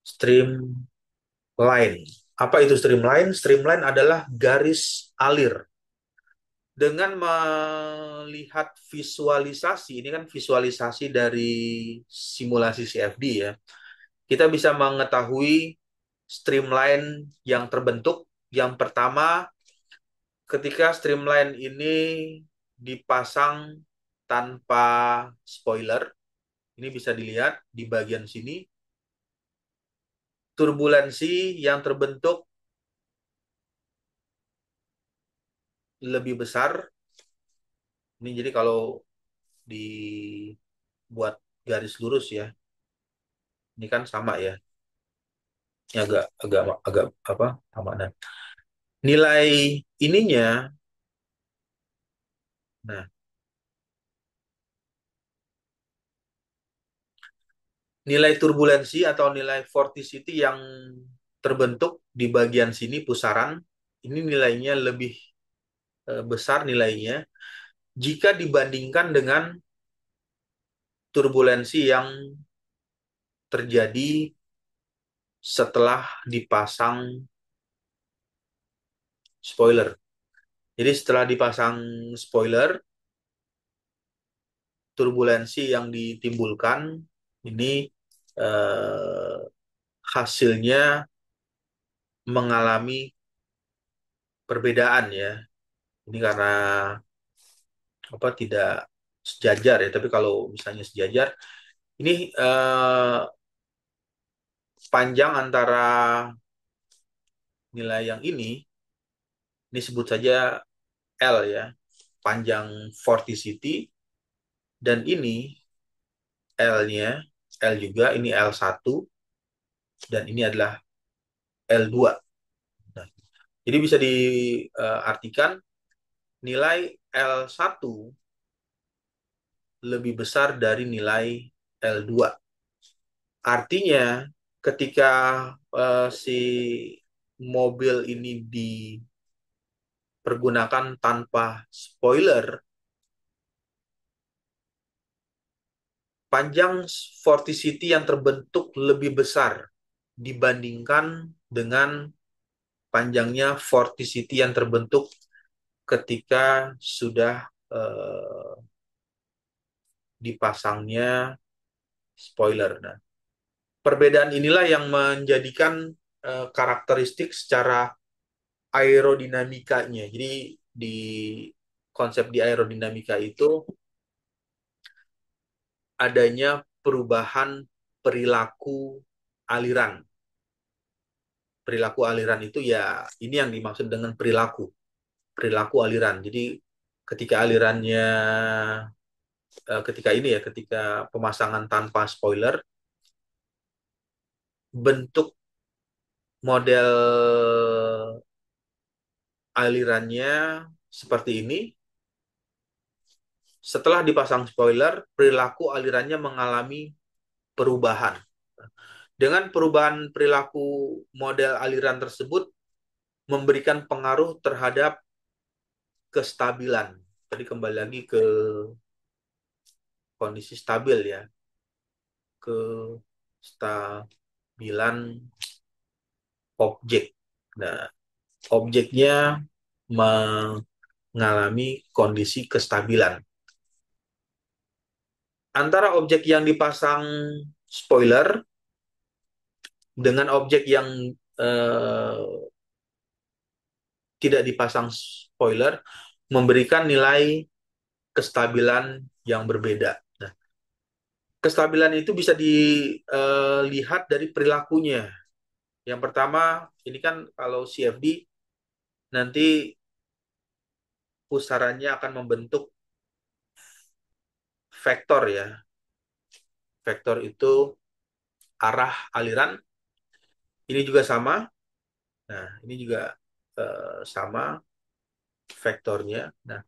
Streamline. Apa itu streamline? Streamline adalah garis alir. Dengan melihat visualisasi, ini kan visualisasi dari simulasi CFD ya. Kita bisa mengetahui streamline yang terbentuk. Yang pertama, ketika streamline ini dipasang tanpa spoiler, ini bisa dilihat di bagian sini, turbulensi yang terbentuk lebih besar Ini jadi kalau dibuat garis lurus ya, ini kan sama ya. Ini agak agak agak apa? Sama. Nah, nilai ininya, nah, nilai turbulensi atau nilai vorticity yang terbentuk di bagian sini pusaran, ini nilainya lebih besar nilainya jika dibandingkan dengan turbulensi yang terjadi setelah dipasang spoiler. Jadi setelah dipasang spoiler, turbulensi yang ditimbulkan ini eh, hasilnya mengalami perbedaan ya. Ini karena apa tidak sejajar ya. Tapi kalau misalnya sejajar, ini panjang antara nilai yang ini sebut saja L ya, panjang vorticity, dan ini L-nya, L juga, ini L1, dan ini adalah L2. Nah, jadi bisa diartikan nilai L1 lebih besar dari nilai L2. Artinya, ketika si mobil ini dipergunakan tanpa spoiler, panjang vorticity yang terbentuk lebih besar dibandingkan dengan panjangnya vorticity yang terbentuk ketika sudah dipasangnya spoiler. Nah, perbedaan inilah yang menjadikan karakteristik secara aerodinamikanya. Jadi di konsep di aerodinamika itu adanya perubahan perilaku aliran. Perilaku aliran itu ya ini yang dimaksud dengan perilaku aliran. Jadi ketika alirannya ketika ini ya ketika pemasangan tanpa spoiler, bentuk model alirannya seperti ini. Setelah dipasang spoiler, perilaku alirannya mengalami perubahan. Dengan perubahan perilaku model aliran tersebut memberikan pengaruh terhadap kestabilan. Tadi kembali lagi ke kondisi stabil ya, kestabilan objek. Nah, objeknya mengalami kondisi kestabilan. Antara objek yang dipasang spoiler dengan objek yang eh, tidak dipasang spoiler memberikan nilai kestabilan yang berbeda. Nah, kestabilan itu bisa dilihat dari perilakunya. Yang pertama, ini kan kalau CFD nanti pusarannya akan membentuk vektor ya. Vektor itu arah aliran. Ini juga sama. Nah, ini juga sama vektornya. Nah,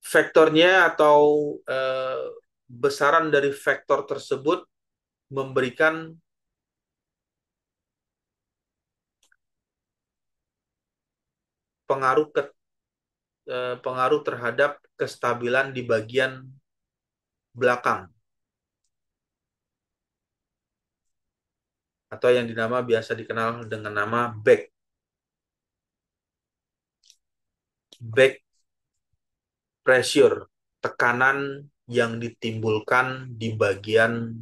vektornya atau eh, besaran dari vektor tersebut memberikan pengaruh pengaruh terhadap kestabilan di bagian belakang atau yang biasa dikenal dengan nama back pressure, tekanan yang ditimbulkan di bagian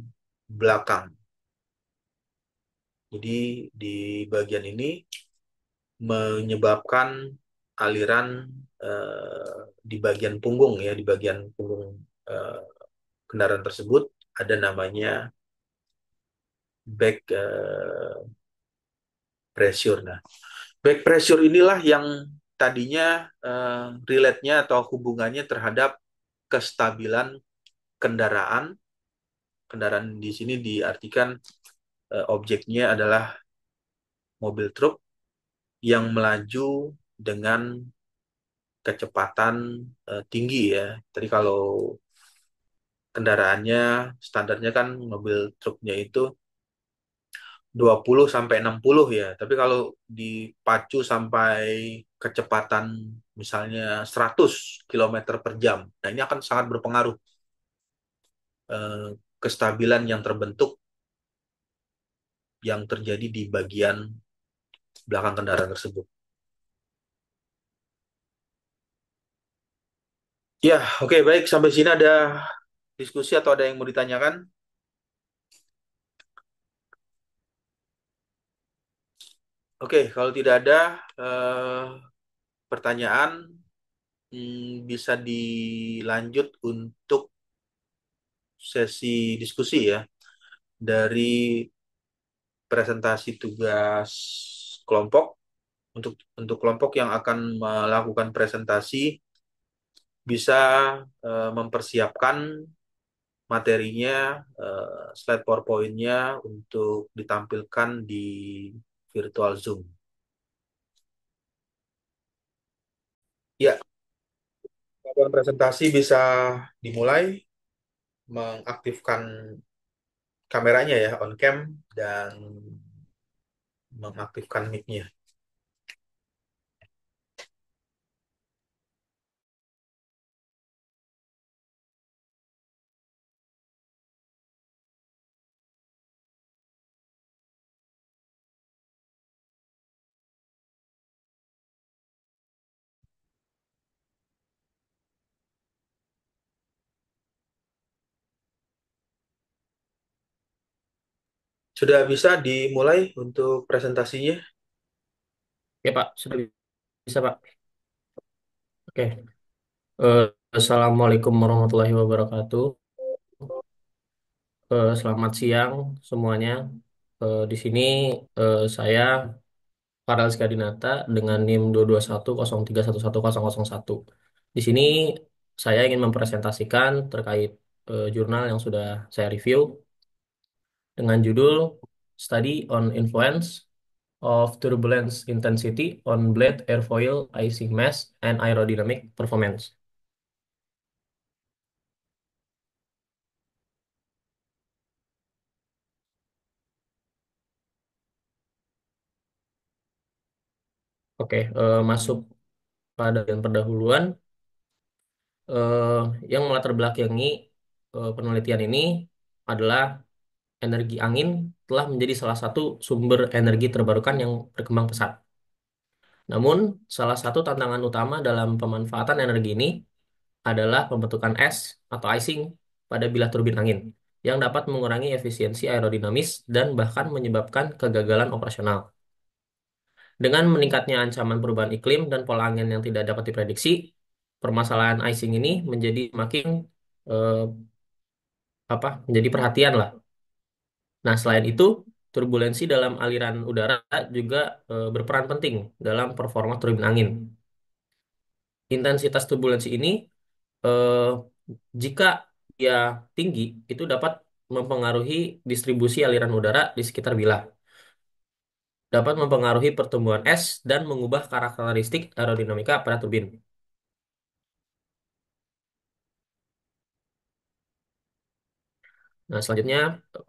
belakang. Jadi di bagian ini menyebabkan aliran di bagian punggung ya, di bagian punggung eh, kendaraan tersebut ada namanya back pressure. Nah, back pressure inilah yang tadinya relate-nya atau hubungannya terhadap kestabilan kendaraan. Kendaraan di sini diartikan objeknya adalah mobil truk yang melaju dengan kecepatan tinggi ya. Tadi kalau kendaraannya standarnya kan mobil truknya itu 20 sampai 60 ya. Tapi kalau dipacu sampai kecepatan misalnya 100 kilometer per jam, nah ini akan sangat berpengaruh eh, kestabilan yang terbentuk yang terjadi di bagian belakang kendaraan tersebut. Ya, oke baik. Sampai sini ada diskusi atau ada yang mau ditanyakan? Oke, kalau tidak ada pertanyaan, bisa dilanjut untuk sesi diskusi ya. Dari presentasi tugas kelompok, untuk kelompok yang akan melakukan presentasi bisa mempersiapkan materinya, slide PowerPoint-nya untuk ditampilkan di virtual Zoom. Ya, lakukan presentasi bisa dimulai, mengaktifkan kameranya ya, on cam, dan mengaktifkan mic-nya. Sudah bisa dimulai untuk presentasinya? Ya Pak, sudah bisa Pak. Oke. Assalamualaikum warahmatullahi wabarakatuh. Selamat siang semuanya. Di sini saya Farel Skadinata dengan NIM 22103111001. Di sini saya ingin mempresentasikan terkait jurnal yang sudah saya review dengan judul Study on Influence of Turbulence Intensity on Blade Airfoil Icing Mass and Aerodynamic Performance. Oke, masuk pada yang pendahuluan, eh, yang melatar belakangi penelitian ini adalah energi angin telah menjadi salah satu sumber energi terbarukan yang berkembang pesat. Namun, salah satu tantangan utama dalam pemanfaatan energi ini adalah pembentukan es atau icing pada bilah turbin angin yang dapat mengurangi efisiensi aerodinamis dan bahkan menyebabkan kegagalan operasional. Dengan meningkatnya ancaman perubahan iklim dan pola angin yang tidak dapat diprediksi, permasalahan icing ini menjadi makin eh, menjadi perhatian lah. Nah, selain itu, turbulensi dalam aliran udara juga berperan penting dalam performa turbin angin. Intensitas turbulensi ini, eh, jika dia tinggi, itu dapat mempengaruhi distribusi aliran udara di sekitar bilah, dapat mempengaruhi pertumbuhan es dan mengubah karakteristik aerodinamika pada turbin. Nah, selanjutnya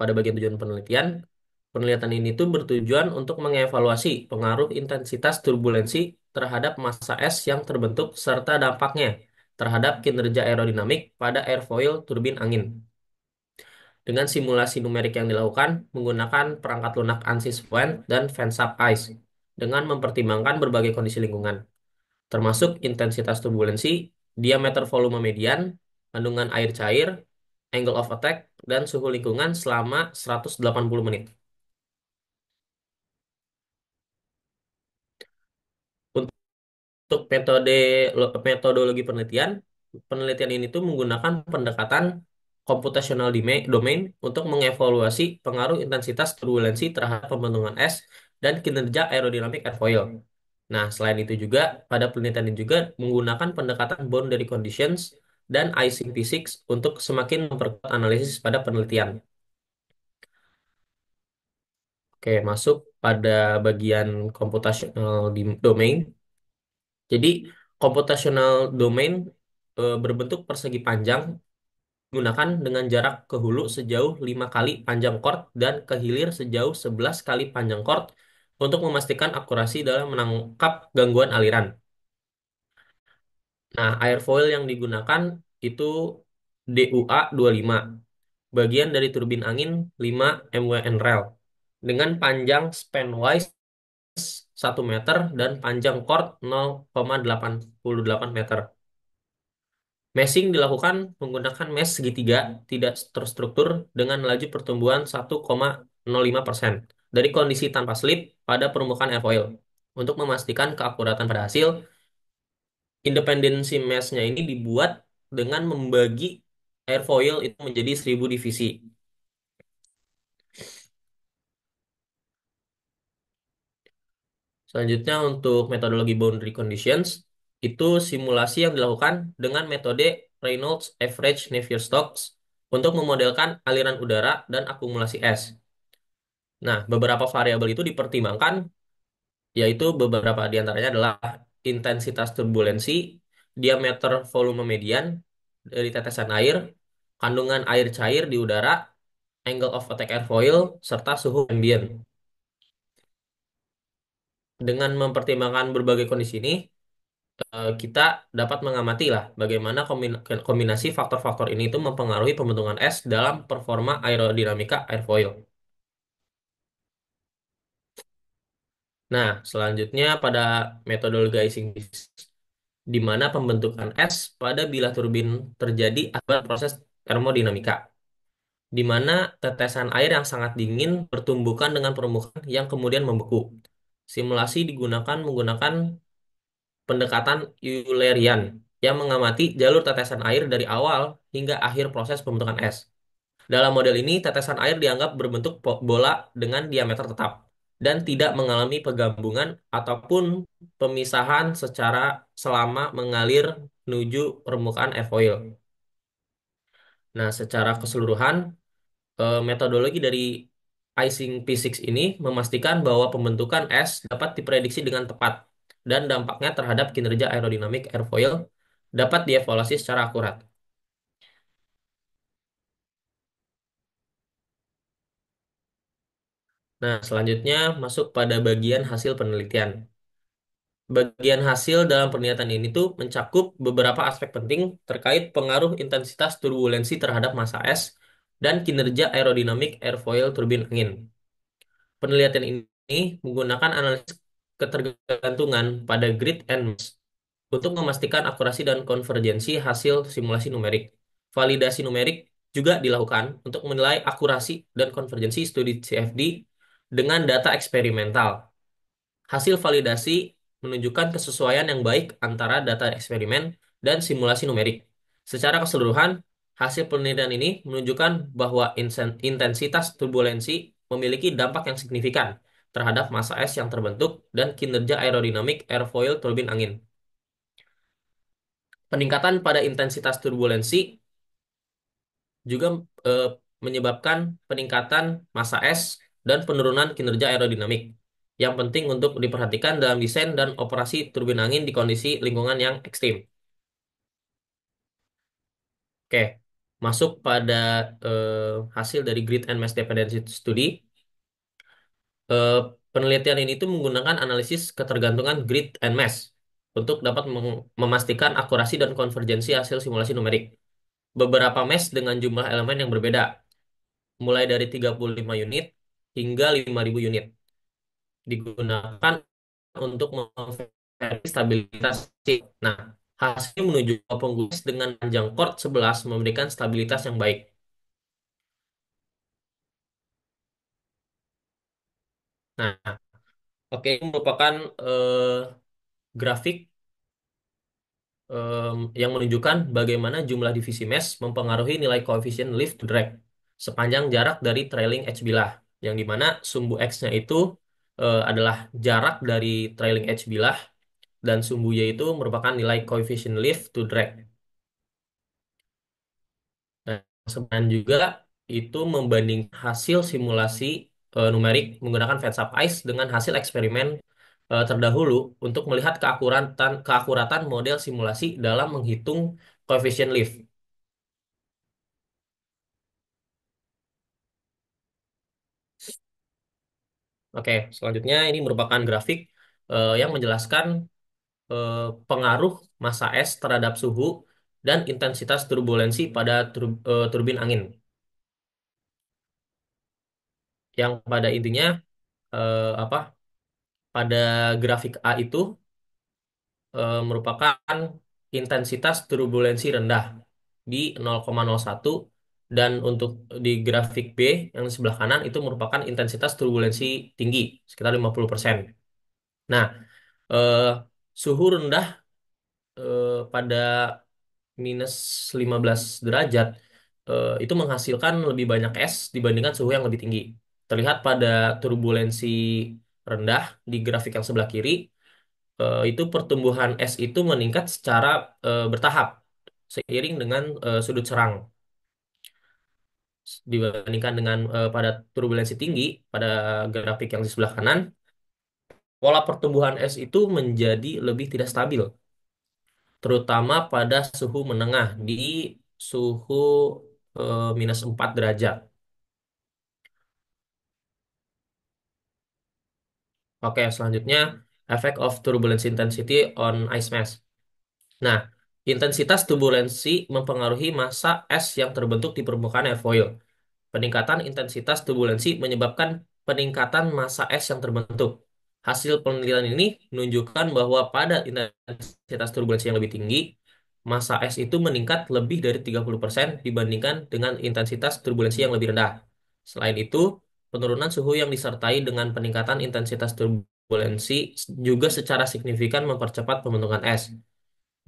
pada bagian tujuan penelitian, penelitian ini tuh bertujuan untuk mengevaluasi pengaruh intensitas turbulensi terhadap massa es yang terbentuk serta dampaknya terhadap kinerja aerodinamik pada airfoil turbin angin. Dengan simulasi numerik yang dilakukan menggunakan perangkat lunak ANSYS Fluent dan Fansub ICE dengan mempertimbangkan berbagai kondisi lingkungan, termasuk intensitas turbulensi, diameter volume median, kandungan air cair, angle of attack, dan suhu lingkungan selama 180 menit. Untuk metodologi penelitian, penelitian ini tuh menggunakan pendekatan computational domain untuk mengevaluasi pengaruh intensitas turbulensi terhadap pembentukan es dan kinerja aerodinamik airfoil. Nah, selain itu juga, pada penelitian ini juga menggunakan pendekatan boundary conditions dan icing physics untuk semakin memperkuat analisis pada penelitian. Oke, masuk pada bagian computational domain. Jadi, computational domain berbentuk persegi panjang gunakan dengan jarak ke hulu sejauh 5 kali panjang chord dan ke hilir sejauh 11 kali panjang chord untuk memastikan akurasi dalam menangkap gangguan aliran. Nah, airfoil yang digunakan itu DUA 25, bagian dari turbin angin 5 MWN rel, dengan panjang spanwise 1 meter dan panjang chord 0,88 meter. Meshing dilakukan menggunakan mesh segitiga tidak terstruktur dengan laju pertumbuhan 1,05% dari kondisi tanpa slip pada permukaan airfoil. Untuk memastikan keakuratan pada hasil, independensi meshnya ini dibuat dengan membagi airfoil itu menjadi 1.000 divisi. Selanjutnya untuk metodologi boundary conditions, itu simulasi yang dilakukan dengan metode Reynolds Average Navier-Stokes untuk memodelkan aliran udara dan akumulasi es. Nah, beberapa variabel itu dipertimbangkan, yaitu beberapa di antaranya adalah intensitas turbulensi, diameter volume median dari tetesan air, kandungan air cair di udara, angle of attack airfoil, serta suhu ambient. Dengan mempertimbangkan berbagai kondisi ini, kita dapat mengamati lah bagaimana kombinasi faktor-faktor ini itu mempengaruhi pembentukan es dalam performa aerodinamika airfoil. Nah, selanjutnya pada metodologi icing di mana pembentukan es pada bilah turbin terjadi akibat proses termodinamika, di mana tetesan air yang sangat dingin bertumbukan dengan permukaan yang kemudian membeku. Simulasi digunakan menggunakan pendekatan Eulerian yang mengamati jalur tetesan air dari awal hingga akhir proses pembentukan es. Dalam model ini, tetesan air dianggap berbentuk bola dengan diameter tetap dan tidak mengalami penggabungan ataupun pemisahan secara selama mengalir menuju permukaan airfoil. Nah, secara keseluruhan, metodologi dari icing physics ini memastikan bahwa pembentukan es dapat diprediksi dengan tepat dan dampaknya terhadap kinerja aerodinamik airfoil dapat dievaluasi secara akurat. Nah, selanjutnya masuk pada bagian hasil penelitian. Bagian hasil dalam penelitian ini tuh mencakup beberapa aspek penting terkait pengaruh intensitas turbulensi terhadap massa es dan kinerja aerodinamik airfoil turbin angin. Penelitian ini menggunakan analisis ketergantungan pada grid and mass untuk memastikan akurasi dan konvergensi hasil simulasi numerik. Validasi numerik juga dilakukan untuk menilai akurasi dan konvergensi studi CFD dengan data eksperimental. Hasil validasi menunjukkan kesesuaian yang baik antara data eksperimen dan simulasi numerik. Secara keseluruhan, hasil penelitian ini menunjukkan bahwa intensitas turbulensi memiliki dampak yang signifikan terhadap massa es yang terbentuk dan kinerja aerodinamik airfoil turbin angin. Peningkatan pada intensitas turbulensi juga eh, menyebabkan peningkatan massa es dan penurunan kinerja aerodinamik yang penting untuk diperhatikan dalam desain dan operasi turbin angin di kondisi lingkungan yang ekstrim. Oke, masuk pada hasil dari Grid and Mass Dependency Study. Eh, Penelitian ini tuh menggunakan analisis ketergantungan grid and mass untuk dapat memastikan akurasi dan konvergensi hasil simulasi numerik. Beberapa mesh dengan jumlah elemen yang berbeda, mulai dari 35 unit hingga 5.000 unit, digunakan untuk memverifikasi stabilitas chip. Nah, hasil menunjukkan bahwa penggunaan dengan panjang chord 11 memberikan stabilitas yang baik. Nah, oke, ini merupakan grafik yang menunjukkan bagaimana jumlah divisi mesh mempengaruhi nilai koefisien lift to drag sepanjang jarak dari trailing edge bilah, yang dimana sumbu X-nya itu adalah jarak dari trailing edge bilah dan sumbu Y itu merupakan nilai koefisien lift to drag. sebenarnya juga itu membanding hasil simulasi numerik menggunakan Fetsap Ice dengan hasil eksperimen terdahulu untuk melihat keakuratan model simulasi dalam menghitung koefisien lift. Oke, selanjutnya ini merupakan grafik yang menjelaskan eh, pengaruh massa es terhadap suhu dan intensitas turbulensi pada turbin angin. Yang pada intinya apa? Pada grafik A itu merupakan intensitas turbulensi rendah di 0,01 dan untuk di grafik B yang di sebelah kanan itu merupakan intensitas turbulensi tinggi sekitar 50%. Nah, eh, suhu rendah pada minus 15 derajat itu menghasilkan lebih banyak es dibandingkan suhu yang lebih tinggi. Terlihat pada turbulensi rendah di grafik yang sebelah kiri, itu pertumbuhan es itu meningkat secara bertahap seiring dengan sudut serang. Dibandingkan dengan pada turbulensi tinggi pada grafik yang di sebelah kanan, pola pertumbuhan es itu menjadi lebih tidak stabil, terutama pada suhu menengah di suhu minus 4 derajat. Oke, selanjutnya effect of turbulence intensity on ice mass. Nah, intensitas turbulensi mempengaruhi massa es yang terbentuk di permukaan airfoil. Peningkatan intensitas turbulensi menyebabkan peningkatan massa es yang terbentuk. Hasil penelitian ini menunjukkan bahwa pada intensitas turbulensi yang lebih tinggi, massa es itu meningkat lebih dari 30% dibandingkan dengan intensitas turbulensi yang lebih rendah. Selain itu, penurunan suhu yang disertai dengan peningkatan intensitas turbulensi juga secara signifikan mempercepat pembentukan es.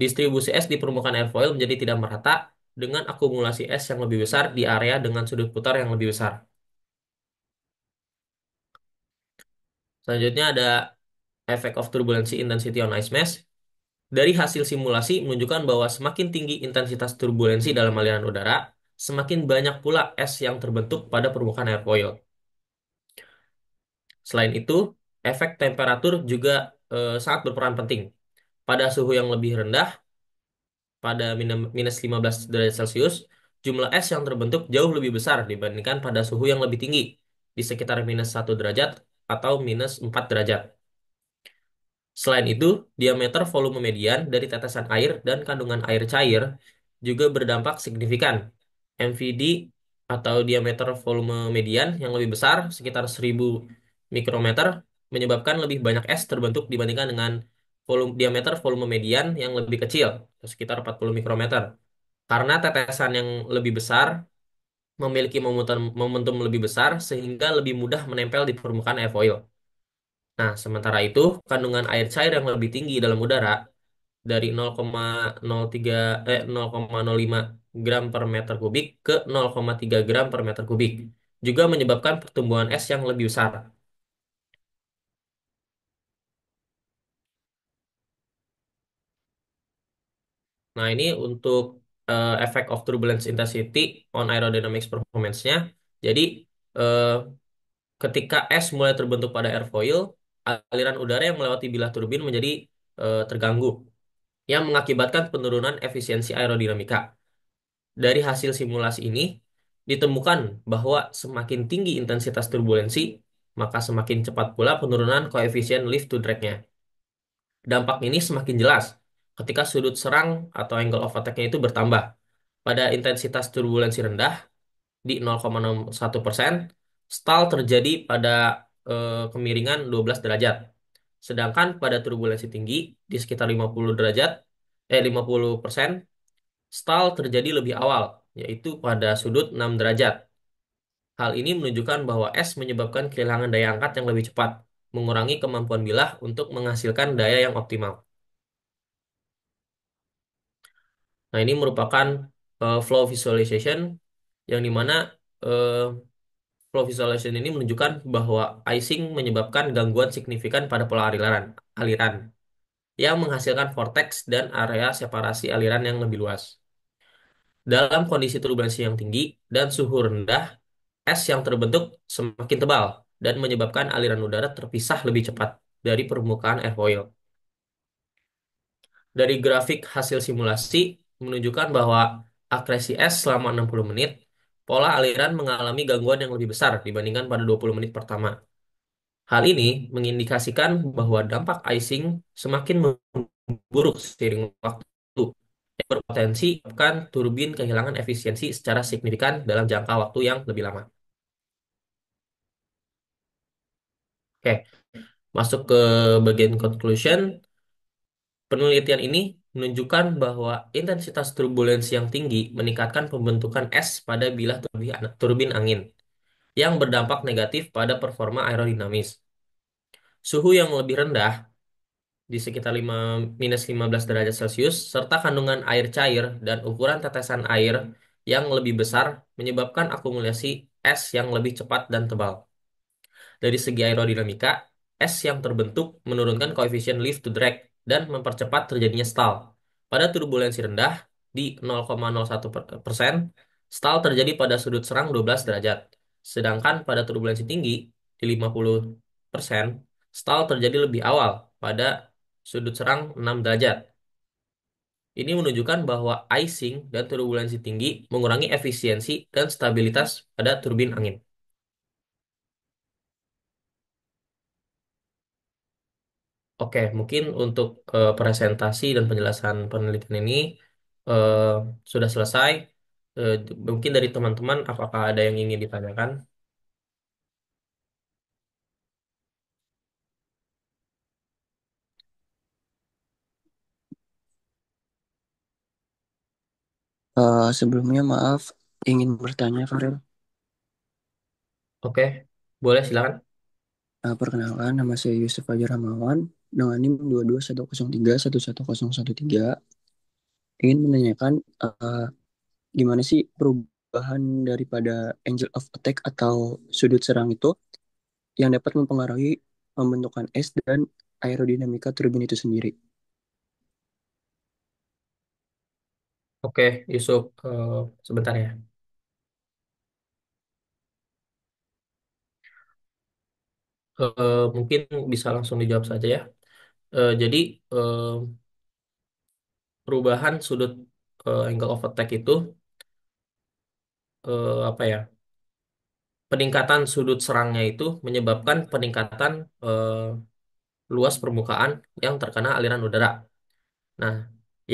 Distribusi es di permukaan airfoil menjadi tidak merata dengan akumulasi es yang lebih besar di area dengan sudut putar yang lebih besar. Selanjutnya ada effect of turbulency intensity on ice mass. Dari hasil simulasi menunjukkan bahwa semakin tinggi intensitas turbulensi dalam aliran udara, semakin banyak pula es yang terbentuk pada permukaan airfoil. Selain itu, efek temperatur juga sangat berperan penting. Pada suhu yang lebih rendah, pada minus 15 derajat Celcius, jumlah es yang terbentuk jauh lebih besar dibandingkan pada suhu yang lebih tinggi, di sekitar minus 1 derajat atau minus 4 derajat. Selain itu, diameter volume median dari tetesan air dan kandungan air cair juga berdampak signifikan. MVD atau diameter volume median yang lebih besar, sekitar 1000 mikrometer, menyebabkan lebih banyak es terbentuk dibandingkan dengan diameter volume median yang lebih kecil, sekitar 40 mikrometer. Karena tetesan yang lebih besar memiliki momentum lebih besar sehingga lebih mudah menempel di permukaan airfoil. Nah, sementara itu, kandungan air cair yang lebih tinggi dalam udara dari 0,03 0,05 gram per meter kubik ke 0,3 gram per meter kubik juga menyebabkan pertumbuhan es yang lebih besar. Nah, ini untuk effect of turbulence intensity on aerodynamics performance-nya. Jadi, eh, ketika es mulai terbentuk pada airfoil, aliran udara yang melewati bilah turbin menjadi terganggu, yang mengakibatkan penurunan efisiensi aerodinamika. Dari hasil simulasi ini, ditemukan bahwa semakin tinggi intensitas turbulensi, maka semakin cepat pula penurunan koefisien lift to drag-nya. Dampak ini semakin jelas ketika sudut serang atau angle of attack-nya itu bertambah. Pada intensitas turbulensi rendah di 0,61%, stall terjadi pada kemiringan 12 derajat. Sedangkan pada turbulensi tinggi di sekitar 50 derajat, 50%, stall terjadi lebih awal, yaitu pada sudut 6 derajat. Hal ini menunjukkan bahwa es menyebabkan kehilangan daya angkat yang lebih cepat, mengurangi kemampuan bilah untuk menghasilkan daya yang optimal. Nah, ini merupakan flow visualization yang dimana eh, flow visualization ini menunjukkan bahwa icing menyebabkan gangguan signifikan pada pola aliran yang menghasilkan vortex dan area separasi aliran yang lebih luas. Dalam kondisi turbulensi yang tinggi dan suhu rendah, es yang terbentuk semakin tebal dan menyebabkan aliran udara terpisah lebih cepat dari permukaan airfoil. Dari grafik hasil simulasi menunjukkan bahwa akresi es selama 60 menit, pola aliran mengalami gangguan yang lebih besar dibandingkan pada 20 menit pertama. Hal ini mengindikasikan bahwa dampak icing semakin memburuk seiring waktu, yang berpotensi menyebabkan turbin kehilangan efisiensi secara signifikan dalam jangka waktu yang lebih lama. Oke, masuk ke bagian conclusion. Penelitian ini menunjukkan bahwa intensitas turbulensi yang tinggi meningkatkan pembentukan es pada bilah turbin angin, yang berdampak negatif pada performa aerodinamis. Suhu yang lebih rendah, di sekitar minus 15 derajat Celcius, serta kandungan air cair dan ukuran tetesan air yang lebih besar menyebabkan akumulasi es yang lebih cepat dan tebal. Dari segi aerodinamika, es yang terbentuk menurunkan koefisien lift to drag dan mempercepat terjadinya stall. Pada turbulensi rendah di 0,01%, stall terjadi pada sudut serang 12 derajat. Sedangkan pada turbulensi tinggi di 50%, stall terjadi lebih awal pada sudut serang 6 derajat. Ini menunjukkan bahwa icing dan turbulensi tinggi mengurangi efisiensi dan stabilitas pada turbin angin. Oke, mungkin untuk presentasi dan penjelasan penelitian ini eh, sudah selesai. Mungkin dari teman-teman, apakah ada yang ingin ditanyakan? Sebelumnya maaf, ingin bertanya Farel. Oke, boleh silakan. Perkenalkan, nama saya Yusuf Fajar Hamawan dengan NIM 2210311113. Ingin menanyakan gimana sih perubahan daripada angle of attack atau sudut serang itu yang dapat mempengaruhi pembentukan es dan aerodinamika turbin itu sendiri. Oke, Yusuf, sebentar ya. Mungkin bisa langsung dijawab saja ya. Jadi, eh, perubahan sudut angle of attack itu apa ya? Peningkatan sudut serangnya itu menyebabkan peningkatan luas permukaan yang terkena aliran udara. Nah,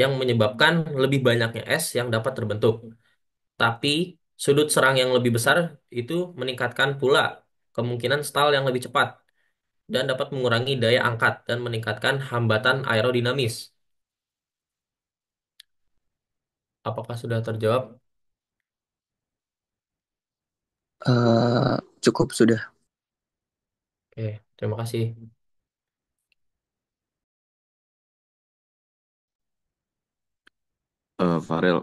yang menyebabkan lebih banyaknya es yang dapat terbentuk. Tapi sudut serang yang lebih besar itu meningkatkan pula kemungkinan stall yang lebih cepat dan dapat mengurangi daya angkat dan meningkatkan hambatan aerodinamis. Apakah sudah terjawab? Cukup sudah. Oke, terima kasih. Farel,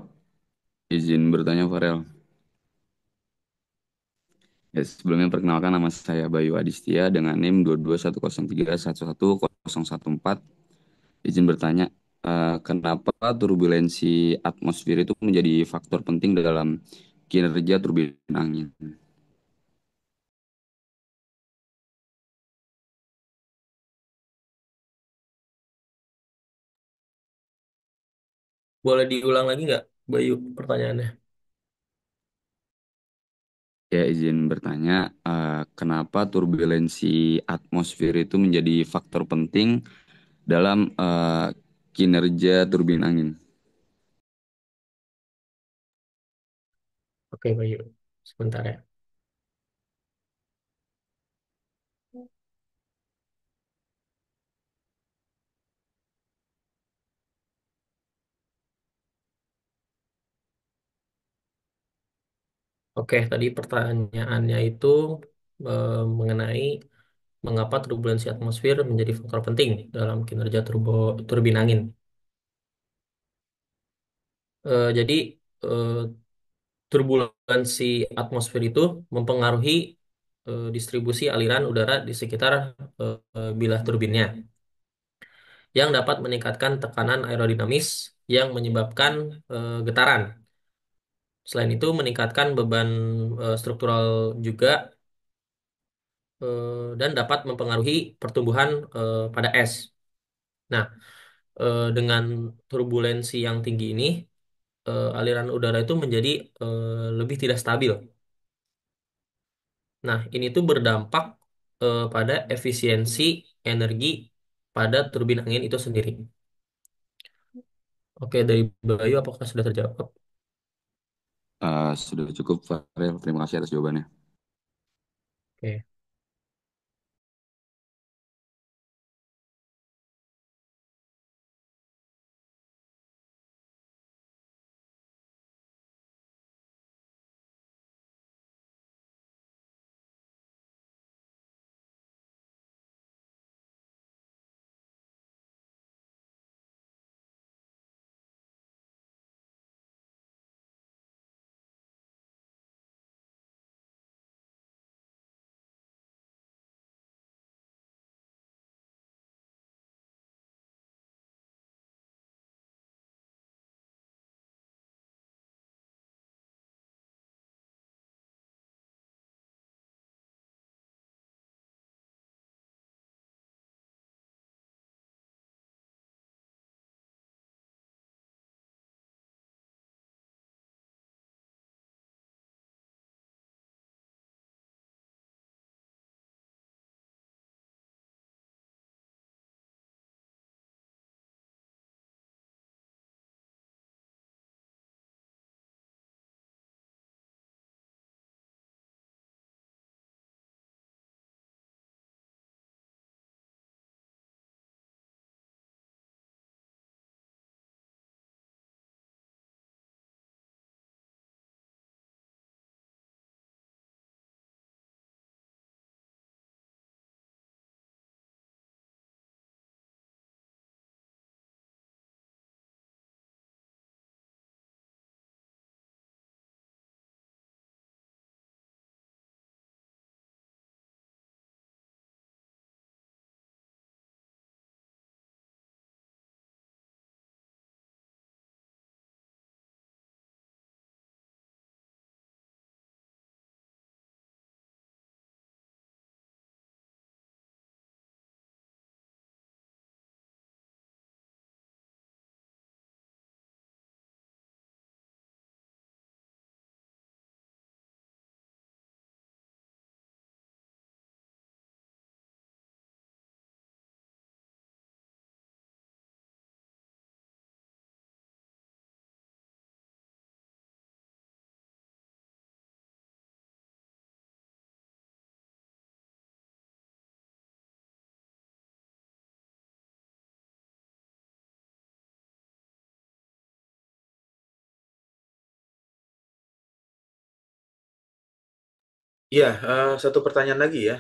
izin bertanya Farel. Ya, sebelumnya perkenalkan nama saya Bayu Adistia dengan NIM 22103111014. Izin bertanya, kenapa turbulensi atmosfer itu menjadi faktor penting dalam kinerja turbin angin? Boleh diulang lagi nggak, Bayu, pertanyaannya? Ya, izin bertanya, kenapa turbulensi atmosfer itu menjadi faktor penting dalam kinerja turbin angin? Oke, Bayu. Sebentar ya. Oke, tadi pertanyaannya itu mengenai mengapa turbulensi atmosfer menjadi faktor penting dalam kinerja turbin angin. Jadi eh, turbulensi atmosfer itu mempengaruhi distribusi aliran udara di sekitar bilah turbinnya, yang dapat meningkatkan tekanan aerodinamis yang menyebabkan getaran. Selain itu meningkatkan beban struktural juga dan dapat mempengaruhi pertumbuhan pada es. Nah, dengan turbulensi yang tinggi ini, aliran udara itu menjadi lebih tidak stabil. Nah, ini tuh berdampak pada efisiensi energi pada turbin angin itu sendiri. Oke, dari Bayu, apakah sudah terjawab? Sudah cukup, Farel. Terima kasih atas jawabannya. Oke. Iya, satu pertanyaan lagi ya.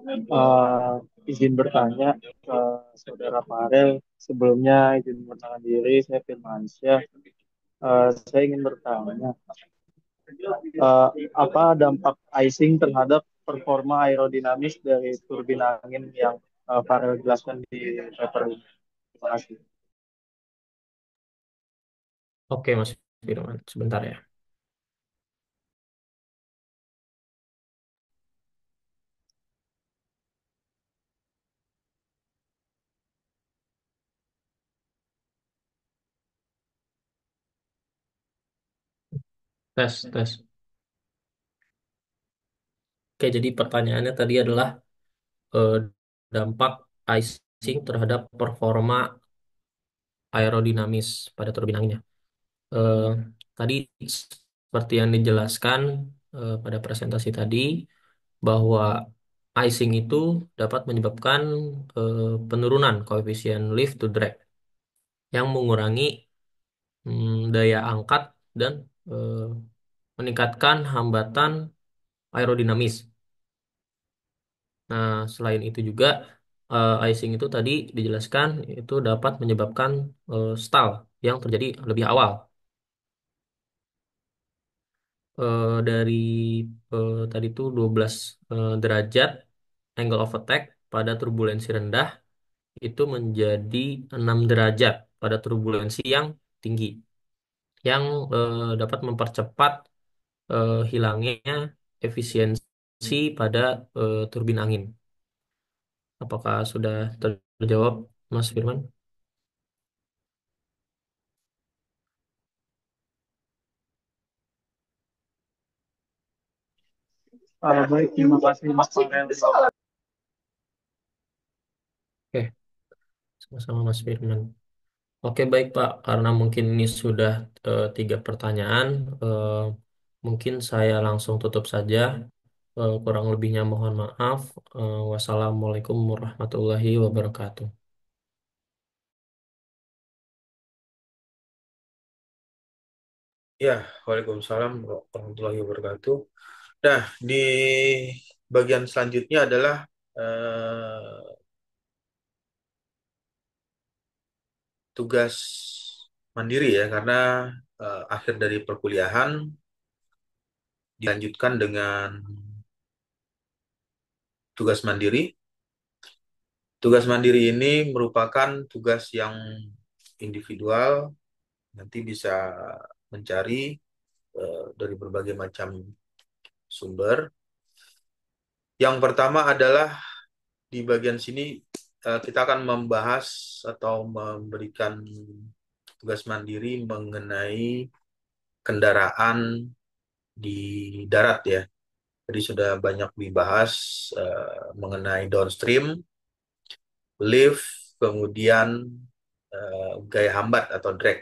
Eh, izin bertanya ke Saudara Farel. Sebelumnya izin bertangan diri, saya Firmansyah. Saya ingin bertanya, apa dampak icing terhadap performa aerodinamis dari turbin angin yang Farel jelaskan di paper ini? Terima kasih. Oke, Mas Firman, sebentar ya. Tes, tes. Oke, jadi pertanyaannya tadi adalah eh, dampak icing terhadap performa aerodinamis pada turbin anginnya. Eh, Tadi seperti yang dijelaskan pada presentasi tadi, bahwa icing itu dapat menyebabkan penurunan koefisien lift to drag yang mengurangi daya angkat dan eh, meningkatkan hambatan aerodinamis. Nah, selain itu juga icing itu tadi dijelaskan itu dapat menyebabkan stall yang terjadi lebih awal. Dari tadi itu 12 derajat angle of attack pada turbulensi rendah itu menjadi 6 derajat pada turbulensi yang tinggi yang dapat mempercepat hilangnya efisiensi pada turbin angin. Apakah sudah terjawab, Mas Firman? Baik, terima kasih Mas Farel. Oke, sama-sama Mas Firman. Oke, baik Pak. Karena mungkin ini sudah 3 pertanyaan, mungkin saya langsung tutup saja. Kurang lebihnya mohon maaf. Wassalamualaikum warahmatullahi wabarakatuh. Ya, Waalaikumsalam warahmatullahi wabarakatuh. Nah, di bagian selanjutnya adalah tugas mandiri ya, karena akhir dari perkuliahan dilanjutkan dengan tugas mandiri. Tugas mandiri ini merupakan tugas yang individual, nanti bisa mencari dari berbagai macam sumber. Yang pertama adalah di bagian sini kita akan membahas atau memberikan tugas mandiri mengenai kendaraan di darat ya. Jadi sudah banyak dibahas mengenai downstream, lift, kemudian gaya hambat atau drag.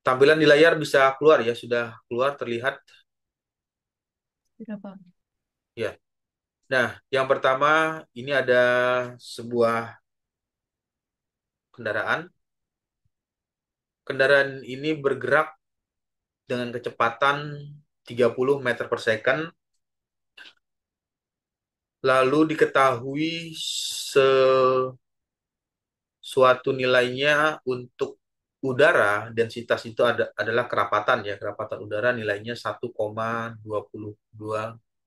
Tampilan di layar bisa keluar ya, sudah keluar terlihat Berapa? ya. Nah, yang pertama ini ada sebuah kendaraan. Kendaraan ini bergerak dengan kecepatan 30 meter per second, lalu diketahui suatu nilainya untuk udara, densitas itu adalah kerapatan ya, kerapatan udara nilainya 1,22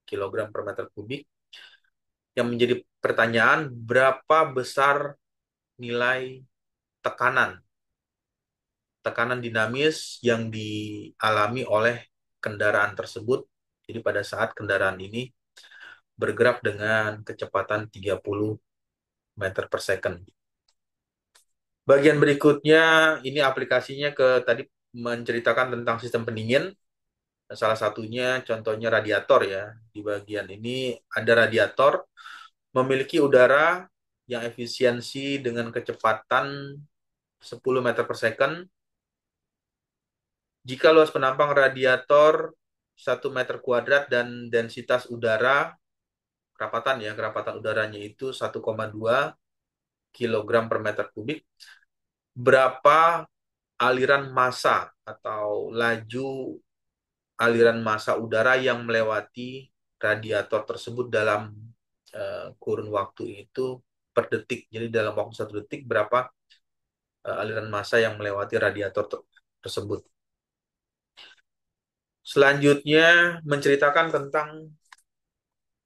kilogram per meter kubik. Yang menjadi pertanyaan, berapa besar nilai tekanan, tekanan dinamis yang dialami oleh kendaraan tersebut. Jadi pada saat kendaraan ini bergerak dengan kecepatan 30 meter per second. Bagian berikutnya ini aplikasinya ke tadi menceritakan tentang sistem pendingin. Salah satunya contohnya radiator ya. Di bagian ini ada radiator memiliki udara yang efisiensi dengan kecepatan 10 meter per second. Jika luas penampang radiator 1 meter kuadrat dan densitas udara, kerapatan ya, kerapatan udaranya itu 1,2 kilogram per meter kubik, berapa aliran massa atau laju aliran massa udara yang melewati radiator tersebut dalam kurun waktu itu per detik. Jadi dalam waktu 1 detik berapa aliran massa yang melewati radiator tersebut. Selanjutnya menceritakan tentang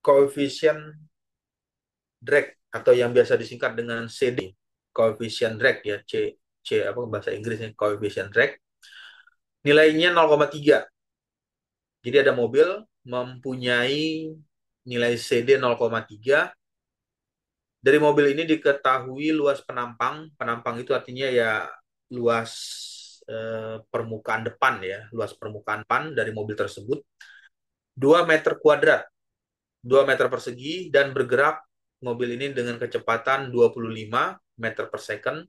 koefisien drag atau yang biasa disingkat dengan CD, koefisien drag ya, C apa bahasa Inggrisnya koefisien drag. Nilainya 0,3. Jadi ada mobil mempunyai nilai CD 0,3. Dari mobil ini diketahui luas penampang. Penampang itu artinya ya luas permukaan depan ya, luas permukaan depan dari mobil tersebut 2 meter kuadrat, 2 meter persegi, dan bergerak mobil ini dengan kecepatan 25 meter per second.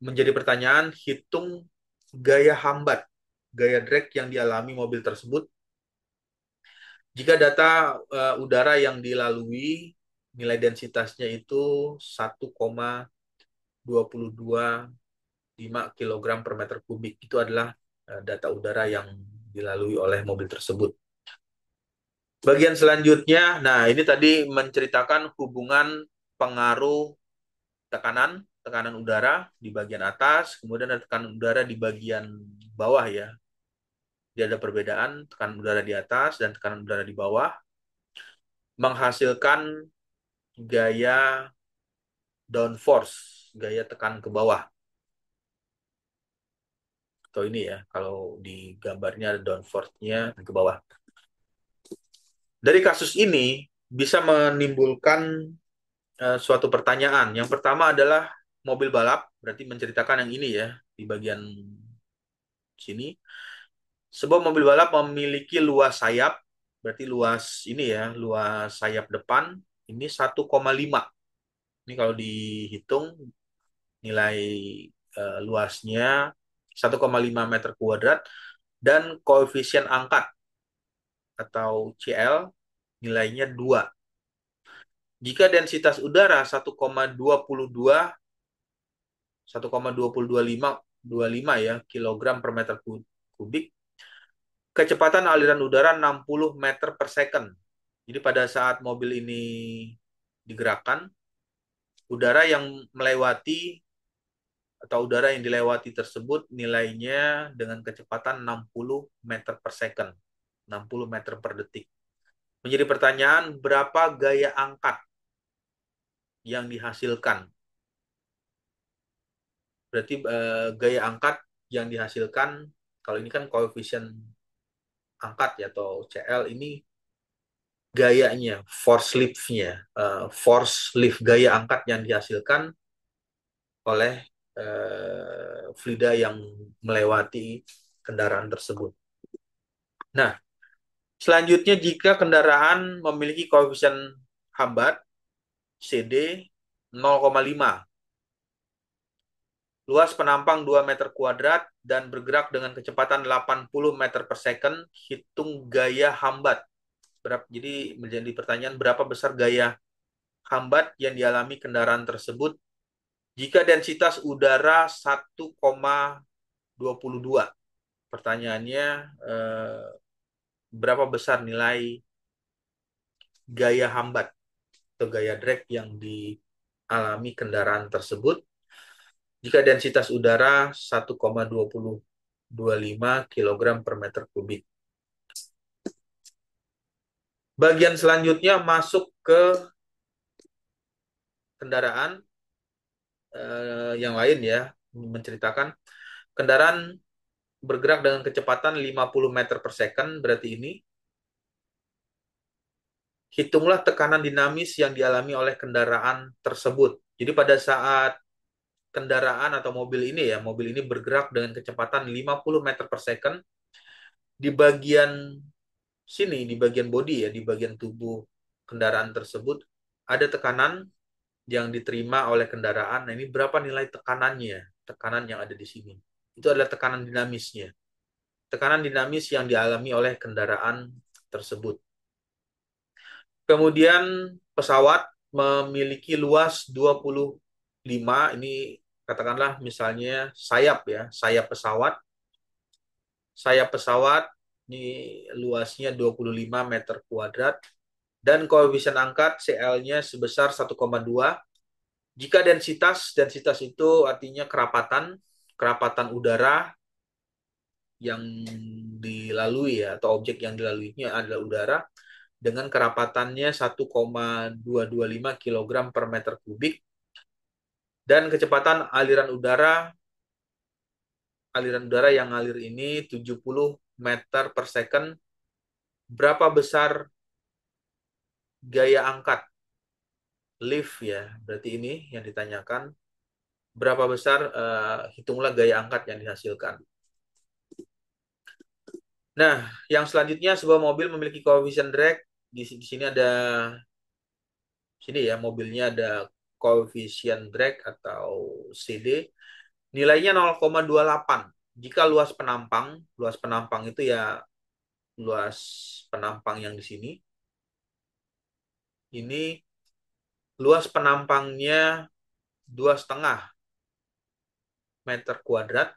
Menjadi pertanyaan, hitung gaya hambat, gaya drag yang dialami mobil tersebut jika data udara yang dilalui nilai densitasnya itu 1,225 kg per meter kubik. Itu adalah data udara yang dilalui oleh mobil tersebut. Bagian selanjutnya, nah ini tadi menceritakan hubungan pengaruh tekanan udara di bagian atas, kemudian ada tekanan udara di bagian bawah ya. Jadi ada perbedaan tekanan udara di atas dan tekanan udara di bawah, menghasilkan gaya downforce, gaya tekan ke bawah. Atau ini ya, kalau di gambarnya ada downforce-nya ke bawah. Dari kasus ini bisa menimbulkan suatu pertanyaan. Yang pertama adalah mobil balap, berarti menceritakan yang ini ya, di bagian sini. Sebuah mobil balap memiliki luas sayap, berarti luas ini ya, luas sayap depan, ini 1,5. Ini kalau dihitung, nilai luasnya 1,5 meter kuadrat, dan koefisien angkat atau CL nilainya 2. Jika densitas udara 1,225 ya kilogram per meter kubik, kecepatan aliran udara 60 meter per second. Jadi pada saat mobil ini digerakkan, udara yang melewati atau udara yang dilewati tersebut nilainya dengan kecepatan 60 meter per second, 60 meter per detik. Menjadi pertanyaan, berapa gaya angkat yang dihasilkan? Berarti gaya angkat yang dihasilkan, kalau ini kan koefisien angkat ya atau CL, ini gayanya, force lift-nya, force lift gaya angkat yang dihasilkan oleh fluida yang melewati kendaraan tersebut. Nah, selanjutnya jika kendaraan memiliki koefisien hambat CD 0,5, luas penampang 2 meter kuadrat, dan bergerak dengan kecepatan 80 meter per second, hitung gaya hambat. Jadi menjadi pertanyaan, berapa besar gaya hambat yang dialami kendaraan tersebut jika densitas udara 1,22. Pertanyaannya, berapa besar nilai gaya hambat atau gaya drag yang dialami kendaraan tersebut jika densitas udara 1,225 kg per meter kubik. Bagian selanjutnya masuk ke kendaraan yang lain ya, menceritakan kendaraan bergerak dengan kecepatan 50 meter per second, berarti ini hitunglah tekanan dinamis yang dialami oleh kendaraan tersebut. Jadi pada saat kendaraan atau mobil ini bergerak dengan kecepatan 50 meter per second, di bagian sini, di bagian bodi ya, di bagian tubuh kendaraan tersebut, ada tekanan yang diterima oleh kendaraan. Nah, ini berapa nilai tekanannya? Tekanan yang ada di sini. Itu adalah tekanan dinamisnya. Tekanan dinamis yang dialami oleh kendaraan tersebut. Kemudian pesawat memiliki luas 25, ini katakanlah misalnya sayap ya, sayap pesawat. Sayap pesawat ini luasnya 25 meter kuadrat dan koefisien angkat CL-nya sebesar 1,2. Jika densitas itu artinya kerapatan udara yang dilalui ya, atau objek yang dilaluinya adalah udara dengan kerapatannya 1,225 kg per meter kubik dan kecepatan aliran udara yang ngalir ini 70 meter per second, berapa besar gaya angkat lift ya, berarti ini yang ditanyakan, berapa besar, hitunglah gaya angkat yang dihasilkan. Nah, yang selanjutnya sebuah mobil memiliki koefisien drag. Di sini ada, sini ya, mobilnya ada koefisien drag atau CD. Nilainya 0,28. Jika luas penampang itu ya luas penampang yang di sini. Ini luas penampangnya 2,5 meter kuadrat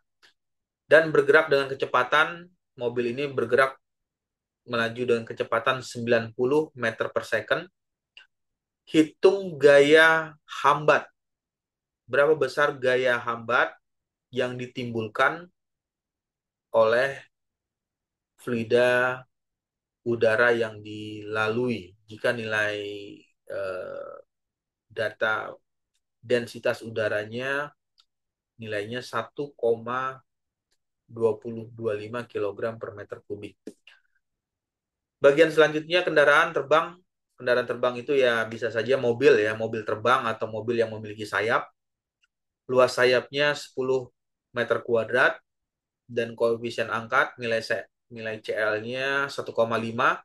dan bergerak dengan kecepatan, mobil ini bergerak melaju dengan kecepatan 90 meter per second. Hitung gaya hambat. Berapa besar gaya hambat yang ditimbulkan oleh fluida udara yang dilalui jika nilai eh, data densitas udaranya nilainya 1,2025 kg per meter kubik. Bagian selanjutnya kendaraan terbang. Kendaraan terbang itu ya bisa saja mobil ya, mobil terbang atau mobil yang memiliki sayap. Luas sayapnya 10 meter kuadrat dan koefisien angkat nilai CL-nya 1,5.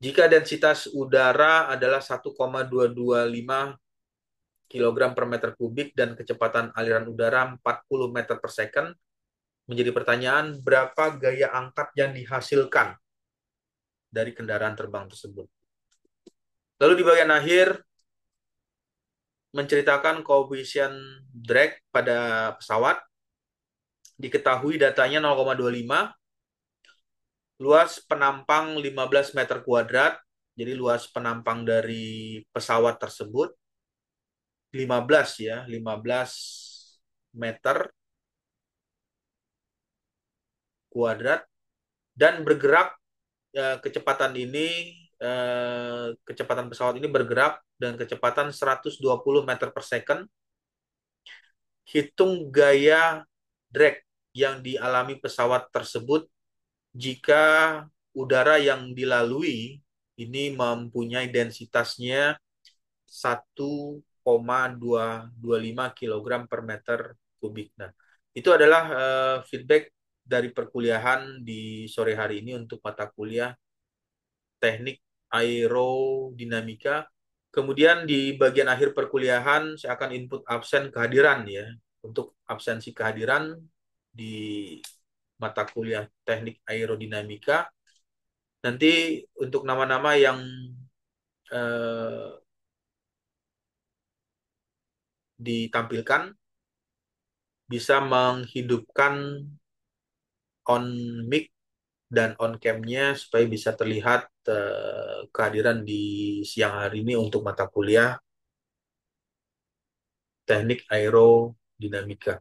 Jika densitas udara adalah 1,225 kg per meter kubik dan kecepatan aliran udara 40 meter per second, menjadi pertanyaan berapa gaya angkat yang dihasilkan dari kendaraan terbang tersebut. Lalu di bagian akhir menceritakan koefisien drag pada pesawat. Diketahui datanya 0,25, luas penampang 15 meter kuadrat. Jadi luas penampang dari pesawat tersebut 15 ya, 15 meter kuadrat dan bergerak, kecepatan pesawat ini bergerak dengan kecepatan 120 meter per second. Hitung gaya drag yang dialami pesawat tersebut jika udara yang dilalui ini mempunyai densitasnya 1,225 kg per meter kubik. Nah, itu adalah feedback dari perkuliahan di sore hari ini untuk mata kuliah teknik aerodinamika. Kemudian di bagian akhir perkuliahan saya akan input absen kehadiran ya. Untuk absensi kehadiran di mata kuliah teknik aerodinamika. Nanti untuk nama-nama yang eh, ditampilkan bisa menghidupkan on mic dan on cam-nya supaya bisa terlihat kehadiran di siang hari ini untuk mata kuliah teknik aerodinamika.